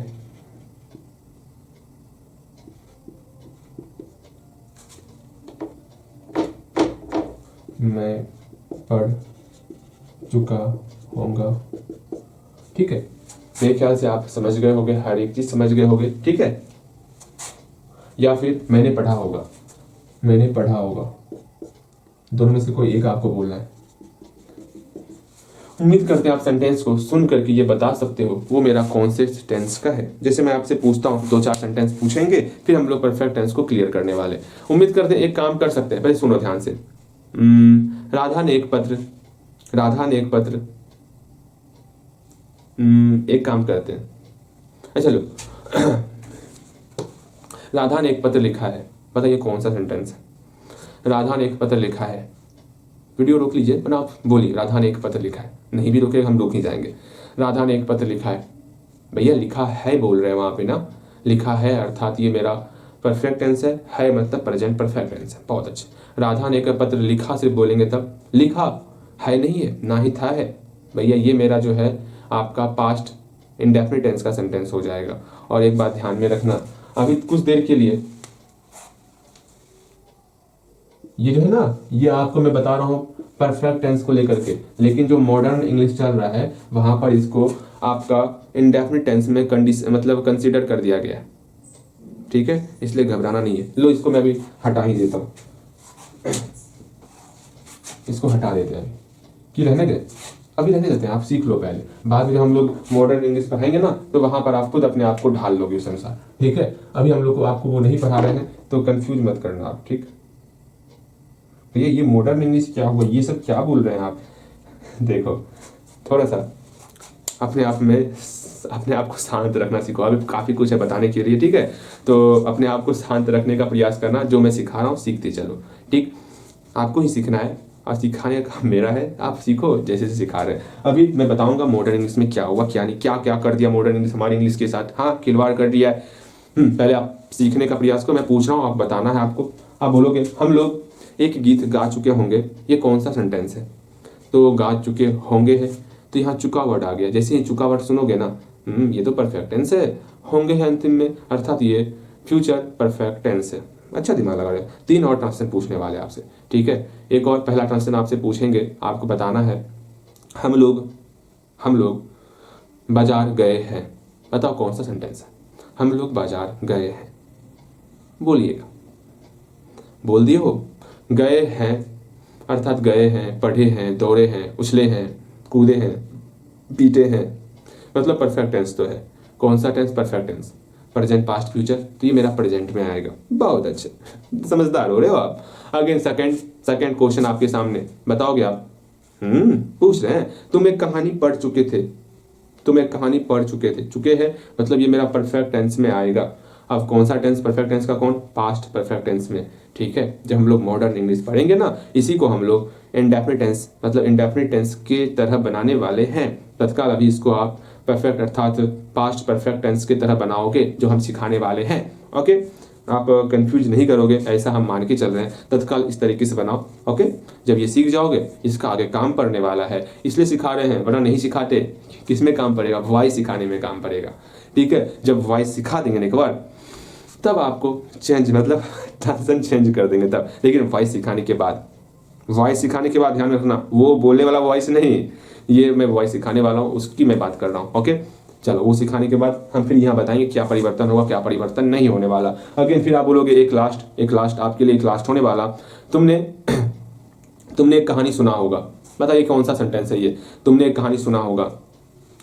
पढ़ चुका होगा, ठीक है। मेरे ख्याल से आप समझ गए होगे, हर एक चीज समझ गए होगे, ठीक है। या फिर मैंने पढ़ा होगा, मैंने पढ़ा होगा। दोनों में से कोई एक आपको बोलना है। उम्मीद करते हैं आप सेंटेंस को सुन करके ये बता सकते हो वो मेरा कौन से टेंस का है। जैसे मैं आपसे पूछता हूँ, 2-4 सेंटेंस पूछेंगे, फिर हम लोग परफेक्ट टेंस को क्लियर करने वाले। उम्मीद करते हैं एक काम कर सकते हैं, पहले सुनो ध्यान से। राधा ने एक पत्र, एक काम करते हैं, अच्छा लो राधा ने एक पत्र लिखा है, बताइए कौन सा सेंटेंस है। राधा ने एक पत्र लिखा है, वीडियो रोक लीजिए, पर आप बोलिए राधा ने एक पत्र लिखा है, नहीं भी रोके हम रोक ही जाएंगे। राधा ने एक पत्र लिखा है, भैया लिखा है बोल रहे हैं वहां पे ना, लिखा है अर्थात ये मेरा परफेक्ट टेंस है मतलब प्रेजेंट परफेक्ट टेंस है। बहुत अच्छा। राधा ने एक पत्र लिखा सिर्फ बोलेंगे तब, लिखा है नहीं है ना ही था है, भैया ये मेरा जो है आपका पास्ट इंडेफिनिट टेंस का सेंटेंस हो जाएगा। और एक बात ध्यान में रखना, अभी कुछ देर के लिए ये जो है ना, ये आपको मैं बता रहा हूं परफेक्ट टेंस को लेकर के, लेकिन जो मॉडर्न इंग्लिश चल रहा है वहां पर इसको आपका इंडेफिनिट टेंस में मतलब कंसीडर कर दिया गया है, ठीक है, इसलिए घबराना नहीं है। लो इसको मैं अभी हटा ही देता हूं, इसको हटा देते हैं कि रहने दे, अभी रहने देते हैं, आप सीख लो पहले, बाद में जब हम लोग मॉडर्न इंग्लिश पढ़ाएंगे ना तो वहां पर आप खुद अपने आप को ढाल लोगे उस अनुसार, ठीक है। अभी हम लोग को आपको वो नहीं पढ़ा रहे हैं तो कंफ्यूज मत करना आप, ठीक। भैया ये मॉडर्न इंग्लिश क्या हुआ, ये सब क्या बोल रहे हैं आप। देखो थोड़ा सा अपने आप को शांत रखना सीखो, अभी काफ़ी कुछ है बताने के लिए, ठीक है। तो अपने आप को शांत रखने का प्रयास करना, जो मैं सिखा रहा हूँ सीखते चलो, ठीक। आपको ही सीखना है और सिखाने का मेरा है, आप सीखो जैसे जैसे सिखा रहे हैं। अभी मैं बताऊंगा मॉडर्न इंग्लिश में क्या हुआ क्या नहीं, क्या क्या कर दिया मॉडर्न इंग्लिश हमारी इंग्लिश के साथ, हाँ खिलवाड़ कर दिया है। पहले आप सीखने का प्रयास करो, मैं पूछ रहा हूँ आप बताना है आपको। आप बोलोगे हम लोग एक गीत गा चुके होंगे, ये कौन सा सेंटेंस है। तो गा चुके होंगे है, तो यहाँ चुका वर्ड आ गया, जैसे ही चुका वर्ड सुनोगे ना, ये तो परफेक्ट टेंस है, होंगे है अंतिम में, अर्थात ये फ्यूचर परफेक्ट टेंस है। अच्छा दिमाग लगा रहे। 3 और ट्रांसलेशन पूछने वाले आपसे, ठीक है। एक और पहला ट्रांसलेशन आपसे पूछेंगे, आपको बताना है हम लोग बाजार गए हैं, बताओ कौन सा सेंटेंस है। हम लोग बाजार गए हैं, बोलिएगा, बोल दिए हो। गए हैं अर्थात गए हैं, पढ़े हैं, दौड़े हैं, उछले हैं, कूदे हैं, पीटे हैं, मतलब परफेक्ट टेंस तो है। कौन सा tense, perfect tense, present past future, तो ये मेरा प्रेजेंट में आएगा। बहुत अच्छे, समझदार हो रहे हो आप। अगेन सेकंड क्वेश्चन आपके सामने, बताओगे आप। पूछ रहे हैं तुम एक कहानी पढ़ चुके थे, चुके हैं मतलब ये मेरा परफेक्ट टेंस में आएगा। अब कौन सा टेंस परफेक्ट टेंस का, कौन, पास्ट परफेक्ट टेंस में, ठीक है। जब हम लोग मॉडर्न इंग्लिश पढ़ेंगे ना, इसी को हम लोग इंडेफिनिट टेंस मतलब इंडेफिनिट टेंस के तरह बनाने वाले हैं तत्काल। अभी इसको आप परफेक्ट अर्थात पास्ट परफेक्ट टेंस की तरह बनाओगे, जो हम सिखाने वाले हैं। ओके, आप कंफ्यूज नहीं करोगे, ऐसा हम मान के चल रहे हैं। तत्काल इस तरीके से बनाओ, ओके। जब ये सीख जाओगे, इसका आगे काम पड़ने वाला है, इसलिए सिखा रहे हैं, वरना नहीं सिखाते। किस में काम पड़ेगा, वॉइस सिखाने में काम पड़ेगा, ठीक है। जब वॉइस सिखा देंगे एक बार, तब आपको चेंज मतलब ट्रांसलेशन चेंज कर देंगे तब। लेकिन वॉइस सिखाने के बाद, ध्यान रखना, वो बोलने वाला वॉइस नहीं, ये मैं वॉइस सिखाने वाला हूँ, उसकी मैं बात कर रहा हूँ, ओके। चलो वो सिखाने के बाद हम फिर यहाँ बताएंगे क्या परिवर्तन होगा, क्या परिवर्तन नहीं होने वाला। अगेन फिर आप बोलोगे एक लास्ट आपके लिए एक लास्ट होने वाला। तुमने एक कहानी सुना होगा, बताइए कौन सा सेंटेंस है ये। तुमने एक कहानी सुना होगा,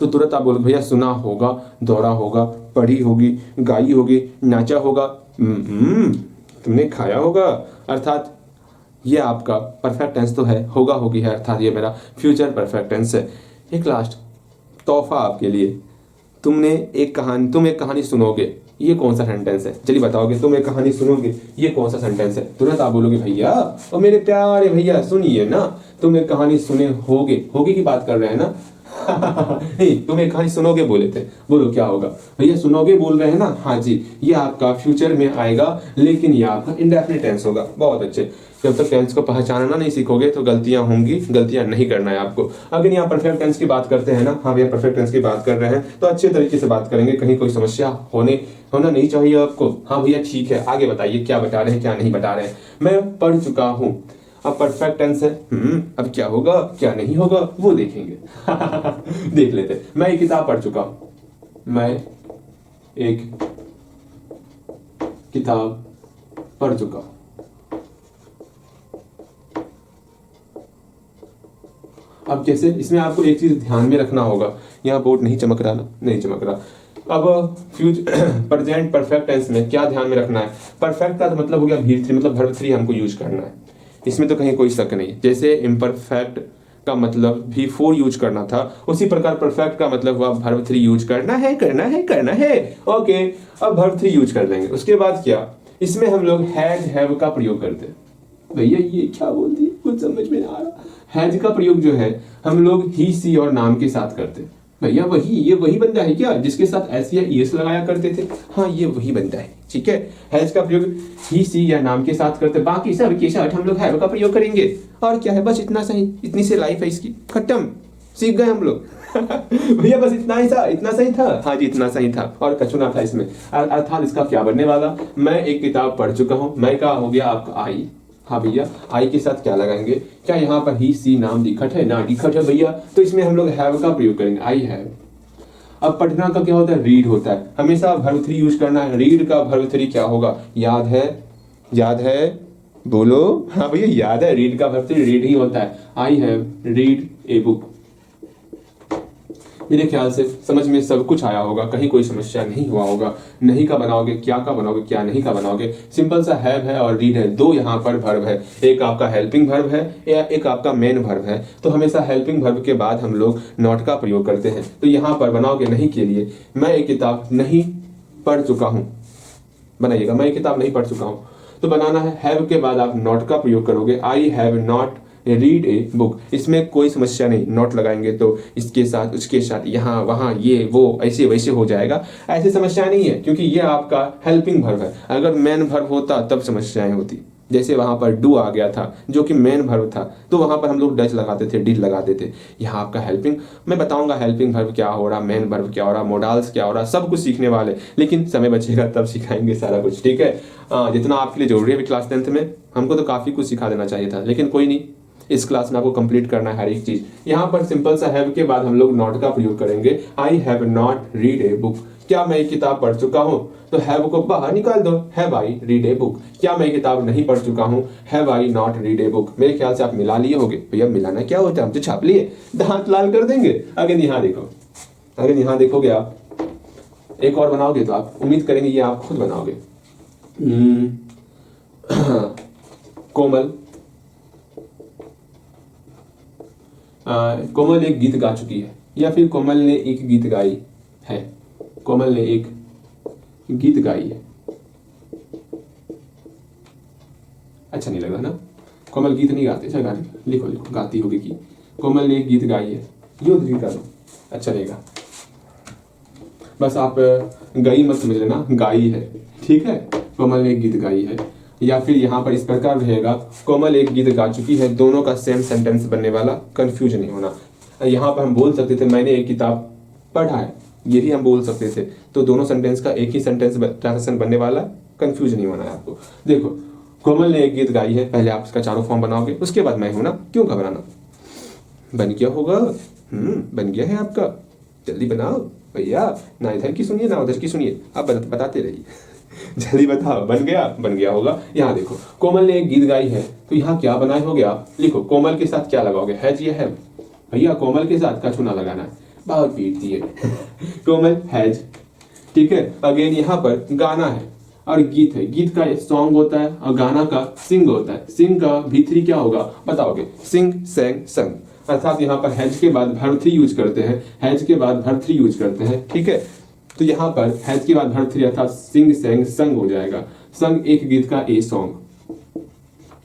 तो तुरंत आप बोलोगे भैया सुना होगा, दौड़ा होगा, पढ़ी होगी, गाई होगी, नाचा होगा, तुमने खाया होगा, अर्थात ये आपका परफेक्ट टेंस तो है, होगा होगी है, अर्थात ये मेरा फ्यूचर परफेक्ट टेंस है। एक लास्ट तोहफा आपके लिए, तुम एक कहानी सुनोगे, ये कौन सा सेंटेंस है, चलिए बताओगे। तुम एक कहानी सुनोगे, ये कौन सा सेंटेंस है। तुरंत आप बोलोगे भैया, और मेरे प्यारे भैया सुनिए ना, तुम एक कहानी सुने होगे की बात कर रहे हैं ना। नहीं, तुम एक कहानी सुनोगे बोले थे, बोलो क्या होगा भैया, सुनोगे बोल रहे हैं ना, हाँ जी, ये आपका फ्यूचर में आएगा, लेकिन ये आपका इंडेफिनिट टेंस होगा। बहुत अच्छे। जब तक टेंस को पहचानना नहीं सीखोगे तो गलतियां होंगी, गलतियां नहीं करना है आपको। अगर यहाँ परफेक्ट टेंस की बात करते हैं ना, हाँ भैया परफेक्ट टेंस की बात कर रहे हैं, तो अच्छे तरीके से बात करेंगे, कहीं कोई समस्या होना नहीं चाहिए आपको। हाँ भैया ठीक है, आगे बताइए क्या बता रहे हैं क्या नहीं बता रहे हैं। मैं पढ़ चुका हूँ, अब परफेक्ट टेंस है, अब क्या होगा क्या नहीं होगा वो देखेंगे। देख लेते। मैं एक किताब पढ़ चुका हूं, मैं एक किताब पढ़ चुका हूं, अब कैसे, इसमें आपको एक चीज ध्यान में रखना होगा, यहाँ बोर्ड नहीं चमक रहा ना, नहीं चमक रहा। अब प्रेजेंट परफेक्ट टेंस में क्या ध्यान में रखना है, परफेक्ट का तो मतलब हो गया V3, मतलब वर्ब 3 हमको यूज करना है, इसमें तो कहीं कोई शक नहीं। जैसे इम्परफेक्ट का मतलब V4 यूज करना था, उसी प्रकार परफेक्ट का मतलब हुआ वर्ब 3 यूज करना है, करना है, करना है। ओके, अब वर्ब 3 यूज कर देंगे। उसके बाद क्या, इसमें हम लोग हैड हैव का प्रयोग करते हैं। भैया ये क्या बोल दिए, कुछ समझ में नहीं आ रहा। हैज का प्रयोग जो है हम लोग ही सी और नाम के साथ करते हैं। भैया ये वही बंदा है क्या जिसके साथ एस या ईएस लगाया करते थे? हाँ, ये वही बंदा है। ठीक है, हैज का प्रयोग ही सी या नाम के साथ करते, बाकी सब के साथ हम लोग हैव का प्रयोग करेंगे। और क्या है, बस इतना सही, इतनी से लाइफ है इसकी, खत्म, सीख गए हम लोग। भैया बस इतना ही था, इतना सही था। हाँ जी, इतना सही था और कछु ना था इसमें। अर्थात इसका क्या बनने वाला, मैं एक किताब पढ़ चुका हूँ, मैं का हो गया आपका आई। हाँ भैया, आई के साथ क्या लगाएंगे, क्या यहाँ पर ही सी नाम दिखत है ना, दिखत है भैया, तो इसमें हम लोग हैव का प्रयोग करेंगे, आई हैव। अब पढ़ना का क्या होता है, रीड होता है, हमेशा वर्ब 3 यूज करना है। रीड का वर्ब 3 क्या होगा, याद है, याद है, बोलो। हाँ भैया याद है, रीड का वर्ब 3 रीड ही होता है। I have read a book. मेरे ख्याल से समझ में सब कुछ आया होगा, कहीं कोई समस्या नहीं हुआ होगा। नहीं का बनाओगे, क्या का बनाओगे, क्या नहीं का बनाओगे। सिंपल सा हैव है और रीड है, दो यहाँ पर वर्ब है, एक आपका हेल्पिंग वर्ब है या एक आपका मेन वर्ब है। तो हमेशा हेल्पिंग वर्ब के बाद हम लोग नॉट का प्रयोग करते हैं। तो यहाँ पर बनाओगे नहीं के लिए, मैं एक किताब नहीं पढ़ चुका हूँ, बनाइएगा, मैं एक किताब नहीं पढ़ चुका हूँ। तो बनाना है हैव के बाद आप नॉट का प्रयोग करोगे, I have not read a book. इसमें कोई समस्या नहीं, नॉट लगाएंगे तो इसके साथ उसके साथ यहाँ वहाँ ये वो ऐसे वैसे हो जाएगा, ऐसी समस्या नहीं है, क्योंकि ये आपका हेल्पिंग वर्ब है। अगर मेन वर्ब होता तब समस्याएं होती। जैसे वहां पर डू आ गया था जो कि मेन वर्ब था, तो वहां पर हम लोग डच लगाते थे, डिड लगाते थे। यहाँ आपका हेल्पिंग, मैं बताऊंगा हेल्पिंग वर्ब क्या हो रहा, मेन वर्ब क्या हो रहा, मोडाल्स क्या हो रहा, सब कुछ सीखने वाले, लेकिन समय बचेगा तब सिखाएंगे सारा कुछ। ठीक है, जितना आपके लिए जरूरी है क्लास 10th में, हमको तो काफी कुछ सिखा देना चाहिए था, लेकिन कोई नहीं, इस क्लास में आपको कंप्लीट करना है हर एक चीज। यहाँ पर सिंपल सा हैव के बाद हम लोग नॉट का प्रयोग करेंगे, I have not read a book. क्या मैं एक किताब पढ़ चुका हूँ, तो हैव को बाहर निकाल दो, have I read a book. क्या मैं किताब नहीं पढ़ चुका हूँ, have I not read a book. मेरे ख्याल से आप मिला लिए होगे। भैया मिलाना क्या होता है, हम तो छाप लिए, दांत लाल कर देंगे। अगर यहाँ देखो, अगर यहाँ देखोगे आप, एक और बनाओगे तो आप उम्मीद करेंगे ये आप खुद बनाओगे। कोमल, कोमल एक गीत गा चुकी है, या फिर कोमल ने एक गीत गाई है। कोमल ने एक गीत गाई है, अच्छा नहीं लगा ना, कोमल गीत नहीं गाती। अच्छा गाती, लिखो लिखो, गाती होगी कि कोमल ने एक गीत गाई है, ये उधरी कर दो, अच्छा रहेगा। बस आप गई मत समझ लेना, गाई है। ठीक है, कोमल ने एक गीत गाई है, या फिर यहाँ पर इस प्रकार रहेगा, कोमल एक गीत गा चुकी है। दोनों का सेम सेंटेंस बनने वाला, कंफ्यूज नहीं होना। यहाँ पर हम बोल सकते थे मैंने एक किताब पढ़ा है, ये भी हम बोल सकते थे, तो दोनों सेंटेंस का एक ही सेंटेंस ट्रांसलेशन बनने वाला, कंफ्यूज नहीं होना है आपको। देखो, कोमल ने एक गीत गाई है, पहले आप इसका चारों फॉर्म बनाओगे, उसके बाद मैं हूं ना, क्यों घबराना, बन गया होगा। बन गया है आपका, जल्दी बनाओ भैया, ना इधर की सुनिए ना उधर की सुनिए, आप बताते रहिए। जल्दी बताओ, बन गया, बन गया होगा। यहाँ देखो, कोमल ने एक गीत गाई है, तो यहाँ क्या बनाए हो गया, लिखो कोमल के साथ क्या लगाओगे, हैज या हैव। भैया कोमल के साथ कछु ना लगाना है, बहुत पीटती है। कोमल हैज। ठीक है, अगेन यहाँ पर गाना है और गीत है, गीत का सॉन्ग होता है और गाना का सिंग होता है। सिंग का V3 क्या होगा बताओगे, सिंग, सेंग, संग। अर्थात यहाँ पर हैज के बाद वर्ब 3 यूज करते हैं, हैज के बाद वर्ब 3 यूज करते हैं। ठीक है, तो यहाँ पर हैज के बाद वर्ब 3 अर्थात सिंग, सेंग, संग हो जाएगा। संग एक गीत का ए सॉन्ग।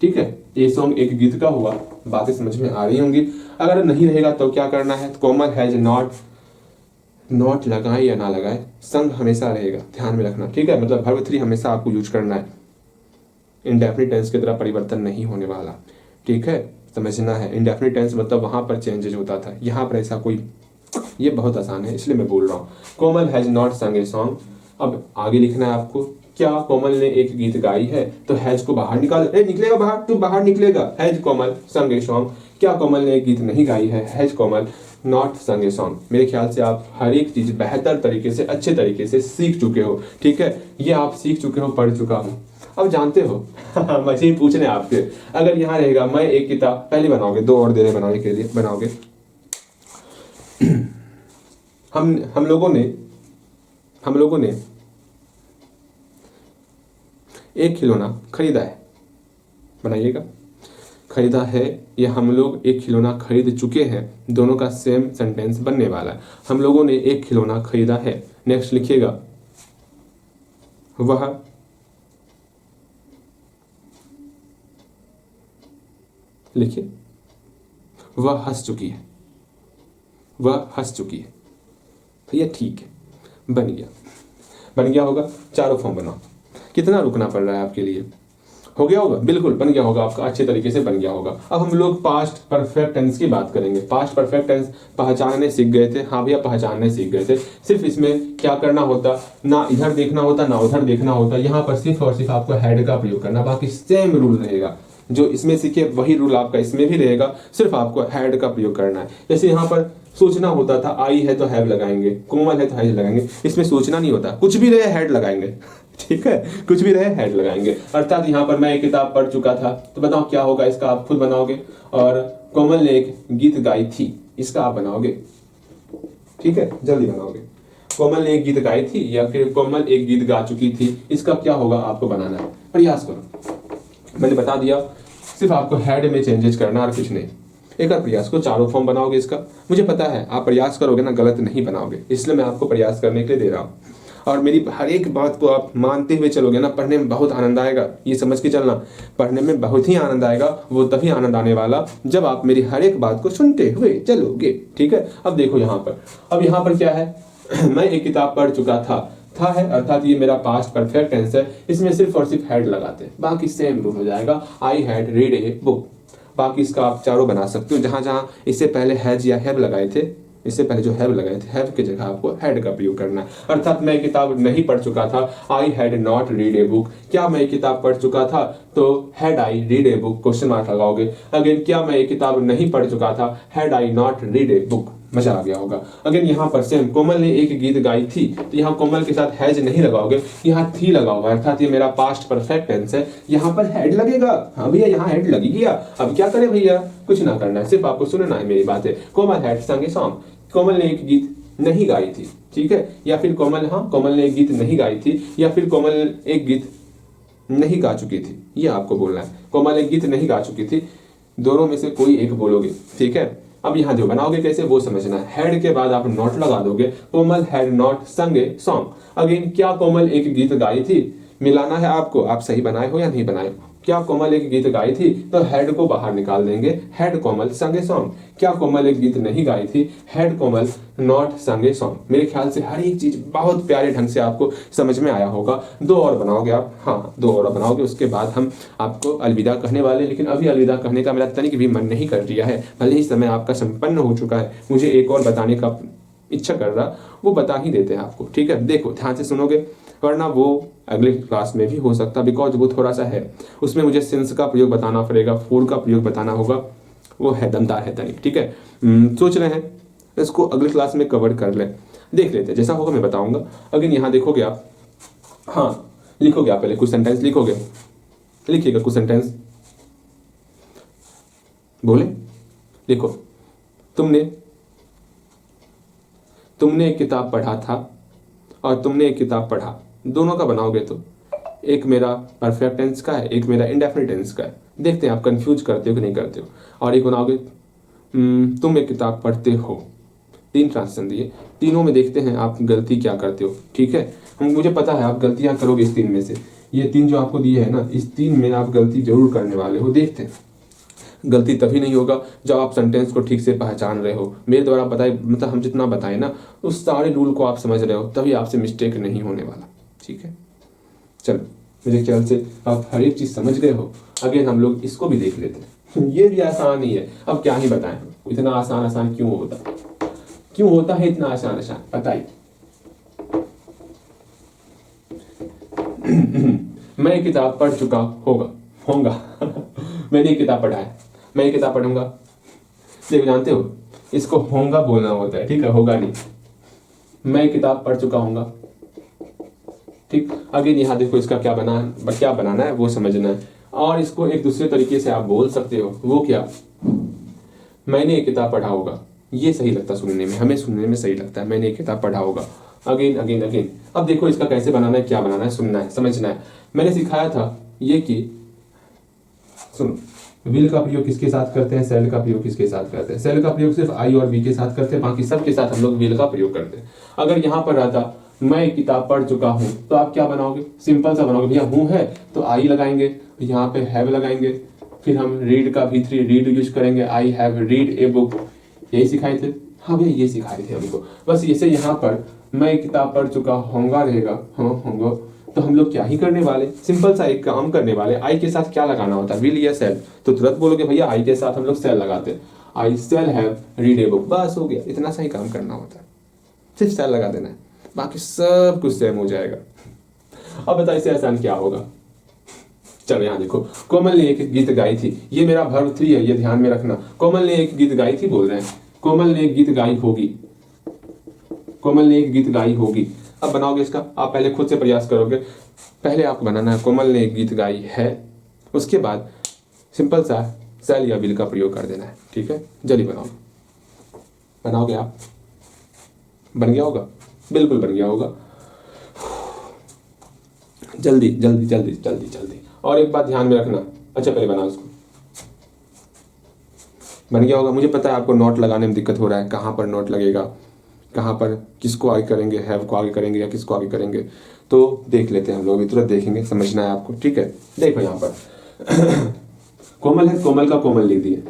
ठीक है, ए सॉन्ग एक गीत का हुआ, बातें समझ में आ रही होंगी। अगर नहीं रहेगा तो क्या करना है, कोमल हैज नॉट, नॉट लगाए या ना लगाए, संग हमेशा रहेगा, ध्यान में रखना। ठीक है, मतलब वर्ब 3 हमेशा आपको यूज करना है, इंडेफिनिट टेंस की तरह परिवर्तन नहीं होने वाला। ठीक है, समझना है, इंडेफिनिट टेंस मतलब वहां पर चेंजेज होता था, यहाँ पर ऐसा कोई, ये बहुत आसान है इसलिए मैं बोल रहा हूँ। कोमल हैज नॉट संग ए सॉन्ग। अब आगे लिखना है आपको, क्या कोमल ने एक गीत गाई है, तो हैज को बाहर निकाल, निकलेगा बाहर, तू बाहर निकलेगा। हैज कोमल संग ए सॉन्ग। क्या कोमल ने एक गीत नहीं गाई है, हैज कोमल नॉट संग ए सॉन्ग। मेरे ख्याल से आप हर एक चीज बेहतर तरीके से, अच्छे तरीके से सीख चुके हो। ठीक है, ये आप सीख चुके हो, पढ़ चुका हूँ, अब जानते हो। मुझे ही पूछने आपके, अगर यहाँ रहेगा मैं एक किताब, पहले बनाओगे, 2 और देर बनाने के लिए बनाओगे, हम लोगों ने एक खिलौना खरीदा है, बनाइएगा, खरीदा है या हम लोग एक खिलौना खरीद चुके हैं, दोनों का सेम सेंटेंस बनने वाला है। हम लोगों ने एक खिलौना खरीदा है। नेक्स्ट लिखिएगा, वह लिखिए, वह हंस चुकी है, वह हंस चुकी है। भैया ठीक है, बन गया होगा। चारों फॉर्म बनाओ। कितना रुकना पड़ रहा है आपके लिए? हो गया होगा, बिल्कुल बन गया होगा आपका, अच्छे तरीके से बन गया होगा। अब हम लोग पास्ट परफेक्ट टेंस की बात करेंगे। पास्ट परफेक्ट टेंस पहचानने सीख गए थे। हाँ भैया, पहचानने सीख गए थे। सिर्फ इसमें क्या करना होता, ना इधर देखना होता ना उधर देखना होता। यहाँ पर सिर्फ और सिर्फ आपको हैड का प्रयोग करना, बाकी सेम रूल रहेगा। जो इसमें सीखे वही रूल आपका इसमें भी रहेगा, सिर्फ आपको हैड का प्रयोग करना है। जैसे यहाँ पर सोचना होता था, आई है तो हैव लगाएंगे, कोमल है तो हैज लगाएंगे। इसमें सोचना नहीं होता, कुछ भी रहे हैड लगाएंगे। ठीक है, कुछ भी रहे हेड लगाएंगे। अर्थात यहाँ पर मैं एक किताब पढ़ चुका था, तो बताओ क्या होगा इसका, आप खुद बनाओगे। और कोमल ने एक गीत गाई थी, इसका आप बनाओगे। ठीक है, जल्दी बनाओगे। कोमल ने एक गीत गाई थी या फिर कोमल एक गीत गा चुकी थी, इसका क्या होगा आपको बनाना है। प्रयास करो, मैंने बता दिया, सिर्फ आपको हेड में चेंजेस करना और कुछ नहीं। एक बार प्रयास को चारों फॉर्म बनाओगे इसका। मुझे पता है आप प्रयास करोगे ना, गलत नहीं बनाओगे, इसलिए मैं आपको प्रयास करने के लिए दे रहा हूँ। और मेरी हर एक बात को आप मानते हुए चलोगे ना, पढ़ने में बहुत आनंद आएगा। ये समझ के चलना, पढ़ने में बहुत ही आनंद आएगा। वो तभी आनंद आने वाला जब आप मेरी हर एक बात को सुनते हुए चलोगे। ठीक है, अब देखो यहाँ पर, अब यहाँ पर क्या है मैं एक किताब पढ़ चुका था है, अर्थात ये मेरा पास्ट परफेक्ट टेंस है। इसमें सिर्फ और सिर्फ हैड लगाते हैं, बाकी सेम रूल हो जाएगा। I had read a book. बाकी इसका आप चारों बना सकते हो। जहां जहां इससे पहले हैज या हैव लगाए थे, इससे पहले जो हैव लगाए थे, हैव की जगह आपको हैड का प्रयोग करना है। अर्थात मैं किताब नहीं पढ़ चुका था, I had not read a book. क्या मैं किताब पढ़ चुका था, तो had I read a book, question mark लगाओगे। अगेन, क्या मैं किताब नहीं पढ़ चुका था, had I not read a book. मजा आ गया होगा। अगेन यहाँ पर सेम, कोमल ने एक गीत गाई थी, तो यहाँ कोमल के साथ हैज नहीं लगाओगे, यहाँ थी लगाओगे। अर्थात ये मेरा पास्ट परफेक्ट टेंस है, यहाँ पर हेड लगेगा। हाँ भैया, यहाँ हेड लगी गया। अब क्या करें भैया, कुछ ना करना है, सिर्फ आपको सुनना है मेरी बातें। कोमल हैड संग ए सॉन्ग। कोमल ने एक गीत नहीं गाई थी, ठीक है, या फिर कोमल, हाँ कोमल ने एक गीत नहीं गाई थी, या फिर कोमल एक गीत नहीं गा चुकी थी। ये आपको बोलना है, कोमल एक गीत नहीं गा चुकी थी, दोनों में से कोई एक बोलोगे। ठीक है, अब यहाँ जो बनाओगे कैसे वो समझना है। हैड के बाद आप नॉट लगा दोगे, कोमल हैड नॉट संग ए सॉन्ग। अगेन, क्या कोमल एक गीत गाई थी, मिलाना है आपको, आप सही बनाए हो या नहीं बनाए हो। क्या कोमल एक गीत गाई थी, तो हैड को बाहर निकाल देंगे, हैड कोमल संग ए सॉन्ग। क्या कोमल एक गीत नहीं गाई थी, हैड कोमल नॉट संग ए सॉन्ग। मेरे ख्याल से हर एक चीज बहुत प्यारे ढंग से आपको समझ में आया होगा। दो और बनाओगे आप, हाँ दो और बनाओगे, उसके बाद हम आपको अलविदा कहने वाले। लेकिन अभी अलविदा कहने का मेरा तनिक भी मन नहीं कर रिया है, भले ही समय आपका संपन्न हो चुका है। मुझे एक और बताने का इच्छा कर रहा, वो बता ही देते हैं आपको। ठीक है, देखो ध्यान से सुनोगे, वरना वो अगले क्लास में भी हो सकता, बिकॉज वो थोड़ा सा है, उसमें मुझे सिंस का प्रयोग बताना पड़ेगा, फूल का प्रयोग बताना होगा, वो है दमदार है तनिक। ठीक है, सोच रहे हैं इसको अगले क्लास में कवर कर लें, देख लेते हैं, जैसा होगा मैं बताऊंगा। अगर यहाँ देखोगे आप, हाँ लिखोगे आप, पहले कुछ सेंटेंस लिखोगे, लिखिएगा कुछ सेंटेंस, बोले लिखो। तुमने एक किताब पढ़ा था और तुमने एक किताब पढ़ा, दोनों का बनाओगे तो एक मेरा परफेक्ट टेंस का है, एक मेरा इंडेफिनिट टेंस का है। देखते हैं आप कंफ्यूज करते हो कि नहीं करते हो। और एक बनाओगे, तुम एक किताब पढ़ते हो, 3 ट्रांसलेशन दिए, तीनों में देखते हैं आप गलती क्या करते हो। ठीक है, मुझे पता है आप गलतियां करोगे इस 3 में से, ये 3 जो आपको दिए है ना, इस 3 में आप गलती जरूर करने वाले हो। देखते हैं, गलती तभी नहीं होगा जब आप सेंटेंस को ठीक से पहचान रहे हो। मेरे द्वारा बताए, मतलब हम जितना बताए ना, उस सारे रूल को आप समझ रहे हो, तभी आपसे मिस्टेक नहीं होने वाला। ठीक है, चलो मेरे ख्याल से आप हर एक चीज समझ गए हो। अगेन हम लोग इसको भी देख लेते हैं। ये भी आसान ही है, अब क्या ही बताएं, इतना आसान क्यों होता है इतना आसान बताइए। मैं एक किताब पढ़ चुका होगा मैंने एक किताब पढ़ा है, मैं एक किताब पढ़ूंगा। देखो जानते हो, इसको होगा बोलना होता है, ठीक है, होगा नहीं। मैं एक किताब पढ़ चुका हूंगा। ठीक, अगेन यहाँ देखो इसका क्या बनाना है वो समझना है। और इसको एक दूसरे तरीके से आप बोल सकते हो, वो क्या, मैंने एक किताब पढ़ा होगा, ये सही लगता सुनने में, हमें सुनने में सही लगता है, मैंने ये किताब पढ़ा होगा। Again again again. अब देखो इसका कैसे बनाना है, क्या बनाना है, सुनना है, समझना है। मैंने सिखाया था ये कि सुनो, विल का प्रयोग किसके साथ करते हैं, सेल का प्रयोग किसके साथ करते हैं। सेल का प्रयोग सिर्फ आई और वी के साथ करते हैं, बाकी सब के साथ हम लोग विल का प्रयोग करते हैं। अगर यहाँ पर रहता मैं एक किताब पढ़ चुका हूँ, तो आप क्या बनाओगे, सिंपल सा बनाओगे, भैया हूँ है तो आई लगाएंगे, यहाँ पे हैव लगाएंगे, फिर हम रीड का भी रीड यूज करेंगे, I have read a book, यही सिखाए थे। हाँ भैया ये सिखाए थे हमको। बस इसे यहाँ पर मैं एक किताब पढ़ चुका होगा रहेगा, हाँ होगा, तो हम लोग क्या ही करने वाले, सिंपल सा एक काम करने वाले, आई के साथ क्या लगाना होता है, विल या सेल। तो तुरंत बोलोगे भैया आई के साथ हम लोग सेल लगाते हैं, I shall have read a book, बस हो गया, इतना सा ही काम करना होता है, सिर्फ सेल लगा देना है, बाकी सब कुछ सेम हो जाएगा। अब बताइए इससे आसान क्या होगा। चलो यहाँ देखो, कोमल ने एक गीत गाई थी, ये मेरा वर्ब 3 है, ये ध्यान में रखना। कोमल ने एक गीत गाई थी बोल रहे हैं, कोमल ने एक गीत गाई होगी, कोमल ने एक गीत गाई होगी। अब बनाओगे इसका, आप पहले खुद से प्रयास करोगे। पहले आपको बनाना है कोमल ने एक गीत गाई है, उसके बाद सिंपल सा सेल या विल का प्रयोग कर देना है, ठीक है। जल्दी बनाओ, बनाओगे आप, बन गया होगा, बिल्कुल बन गया होगा, जल्दी जल्दी जल्दी जल्दी जल्दी। और एक बात ध्यान में रखना, अच्छा पहले बनाओ उसको, बन गया होगा। मुझे पता है आपको नोट लगाने में दिक्कत हो रहा है, कहाँ पर नोट लगेगा, कहाँ पर किसको आगे करेंगे, हैव को आगे करेंगे या किसको आगे करेंगे, तो देख लेते हैं हम लोग, तुरंत देखेंगे, समझना है आपको, ठीक है। देखो यहाँ पर कोमल है, कोमल का कोमल लिख दिए,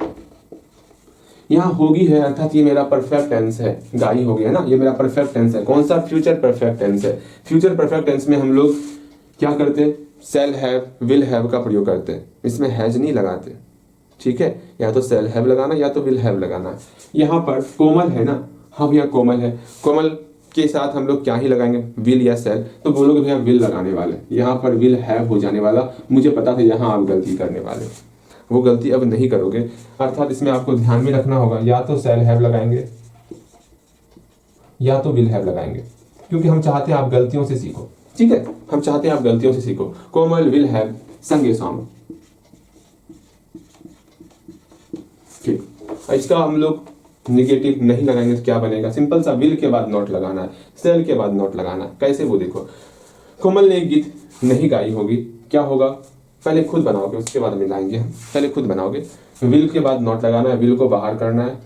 यहाँ होगी है अर्थात ये मेरा परफेक्ट टेंस है, गाई हो गया ना, ये मेरा परफेक्ट टेंस है। कौन सा, फ्यूचर परफेक्ट टेंस है। फ्यूचर परफेक्ट टेंस में हम लोग क्या करते हैं, सेल हैव विल हैव का प्रयोग करते हैं, इसमें हैज नहीं लगाते, ठीक है। या तो सेल हैव लगाना या तो विल हैव लगाना। यहाँ पर कोमल है ना, हाँ भैया कोमल है, कोमल के साथ हम लोग क्या ही लगाएंगे, विल या सेल, तो बोलोगे भैया विल लगाने वाले, यहाँ पर विल हैव हो जाने वाला। मुझे पता था यहाँ आप गलती करने वाले, वो गलती अब नहीं करोगे, अर्थात इसमें आपको ध्यान में रखना होगा, या तो सेल हैव लगाएंगे या तो विल हैव लगाएंगे, क्योंकि हम चाहते हैं आप गलतियों से सीखो, ठीक है, हम चाहते हैं आप गलतियों से सीखो। कोमल विल हैव संग ए सॉन्ग, ठीक। इसका हम लोग निगेटिव नहीं लगाएंगे तो क्या बनेगा, सिंपल सा विल के बाद नॉट लगाना है, सेल के बाद नॉट लगाना है। कैसे, वो देखो, कोमल ने एक गीत नहीं गाई होगी, क्या होगा, पहले खुद बनाओगे उसके बाद हम लाएंगे, पहले खुद बनाओगे, विल के बाद नॉट लगाना है, विल को बाहर करना है,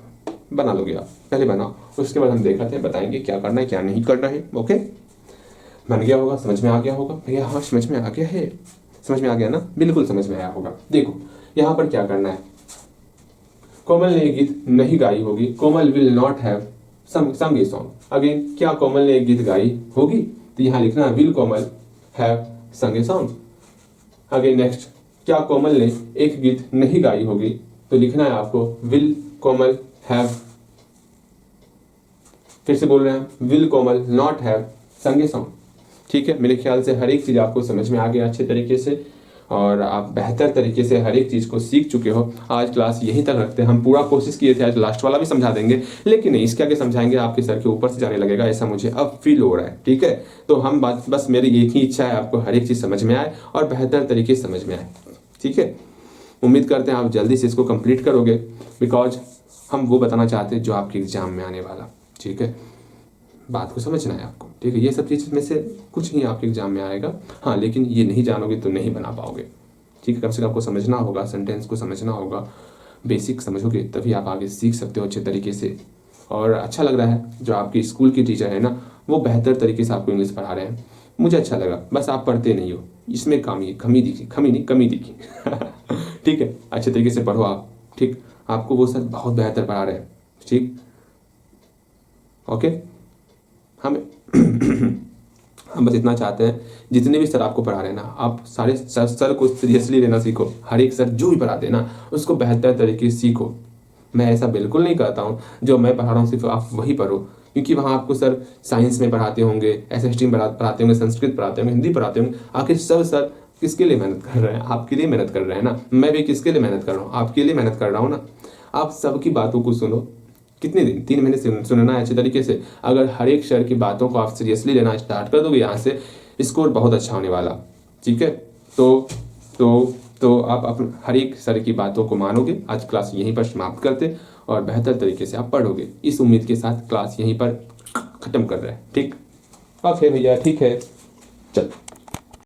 बना लोगे आप, पहले बनाओ, उसके बाद हम देखाते हैं, बताएंगे क्या करना है क्या नहीं करना है, ओके। बन गया होगा, समझ में आ गया होगा भैया, हाँ समझ में आ गया है, समझ में आ गया ना, बिल्कुल समझ में आया होगा। देखो यहाँ पर क्या करना है, कोमल ने एक गीत नहीं गाई होगी, कोमल विल नॉट हैव संग ए सॉन्ग। अगेन, क्या कोमल ने एक गीत गाई होगी, तो यहाँ लिखना है विल कोमल हैव संग ए सॉन्ग। अगेन नेक्स्ट, क्या कोमल ने एक गीत नहीं गाई होगी, तो लिखना है आपको विल कोमल हैव, फिर से बोल रहे हैं, विल कोमल नॉट हैव संग ए सॉन्ग, ठीक है। मेरे ख्याल से हर एक चीज आपको समझ में आ गया अच्छे तरीके से, और आप बेहतर तरीके से हर एक चीज को सीख चुके हो। आज क्लास यहीं तक रखते हैं, हम पूरा कोशिश किए थे आज लास्ट वाला भी समझा देंगे, लेकिन नहीं, इसके आगे समझाएंगे आपके सर के ऊपर से जाने लगेगा, ऐसा मुझे अब फील हो रहा है, ठीक है। तो हम बात, बस मेरी एक ही इच्छा है, आपको हर एक चीज समझ में आए और बेहतर तरीके से समझ में आए, ठीक है। उम्मीद करते हैं आप जल्दी से इसको कंप्लीट करोगे, बिकॉज हम वो बताना चाहते हैं जो आपके एग्जाम में आने वाला, ठीक है। बात को समझना है आपको, ठीक है। ये सब चीज़ में से कुछ ही आपके एग्जाम में आएगा, हाँ, लेकिन ये नहीं जानोगे तो नहीं बना पाओगे, ठीक है। कम से कम आपको समझना होगा, सेंटेंस को समझना होगा, बेसिक समझोगे तभी आप आगे सीख सकते हो अच्छे तरीके से। और अच्छा लग रहा है जो आपकी स्कूल की टीचर है ना, वो बेहतर तरीके से आपको इंग्लिश पढ़ा रहे हैं, मुझे अच्छा लगा। बस आप पढ़ते नहीं हो, इसमें कमी दिखी ठीक है, अच्छे तरीके से पढ़ो आप, ठीक। आपको वो सर बहुत बेहतर पढ़ा रहे हैं, ठीक, ओके। हमें हम बस इतना चाहते हैं, जितने भी सर आपको पढ़ा रहे हैं ना, आप सारे सर को सीरियसली लेना सीखो, हर एक सर जो भी पढ़ाते हैं ना उसको बेहतर तरीके से सीखो। मैं ऐसा बिल्कुल नहीं कहता हूँ जो मैं पढ़ा रहा हूँ सिर्फ आप वही पढ़ो, क्योंकि वहाँ आपको सर साइंस में पढ़ाते होंगे, SST में पढ़ाते होंगे, संस्कृत पढ़ाते होंगे, हिंदी पढ़ाते होंगे, आखिर सब सर किसके लिए मेहनत कर रहे हैं, आपके लिए मेहनत कर रहे हैं ना। मैं भी किसके लिए मेहनत कर रहा हूँ, आपके लिए मेहनत कर रहा हूँ ना। आप सबकी बातों को सुनो, कितने दिन, 3 महीने से सुनना है अच्छे तरीके से। अगर हर एक शहर की बातों को आप सीरियसली लेना स्टार्ट कर दोगे, यहाँ से स्कोर बहुत अच्छा होने वाला, ठीक है। तो तो आप हर एक तरह की बातों को मानोगे। आज क्लास यहीं पर समाप्त करते और बेहतर तरीके से आप पढ़ोगे, इस उम्मीद के साथ क्लास यहीं पर ख़त्म कर रहे हैं। ठीक, ओके भैया, ठीक है, चल।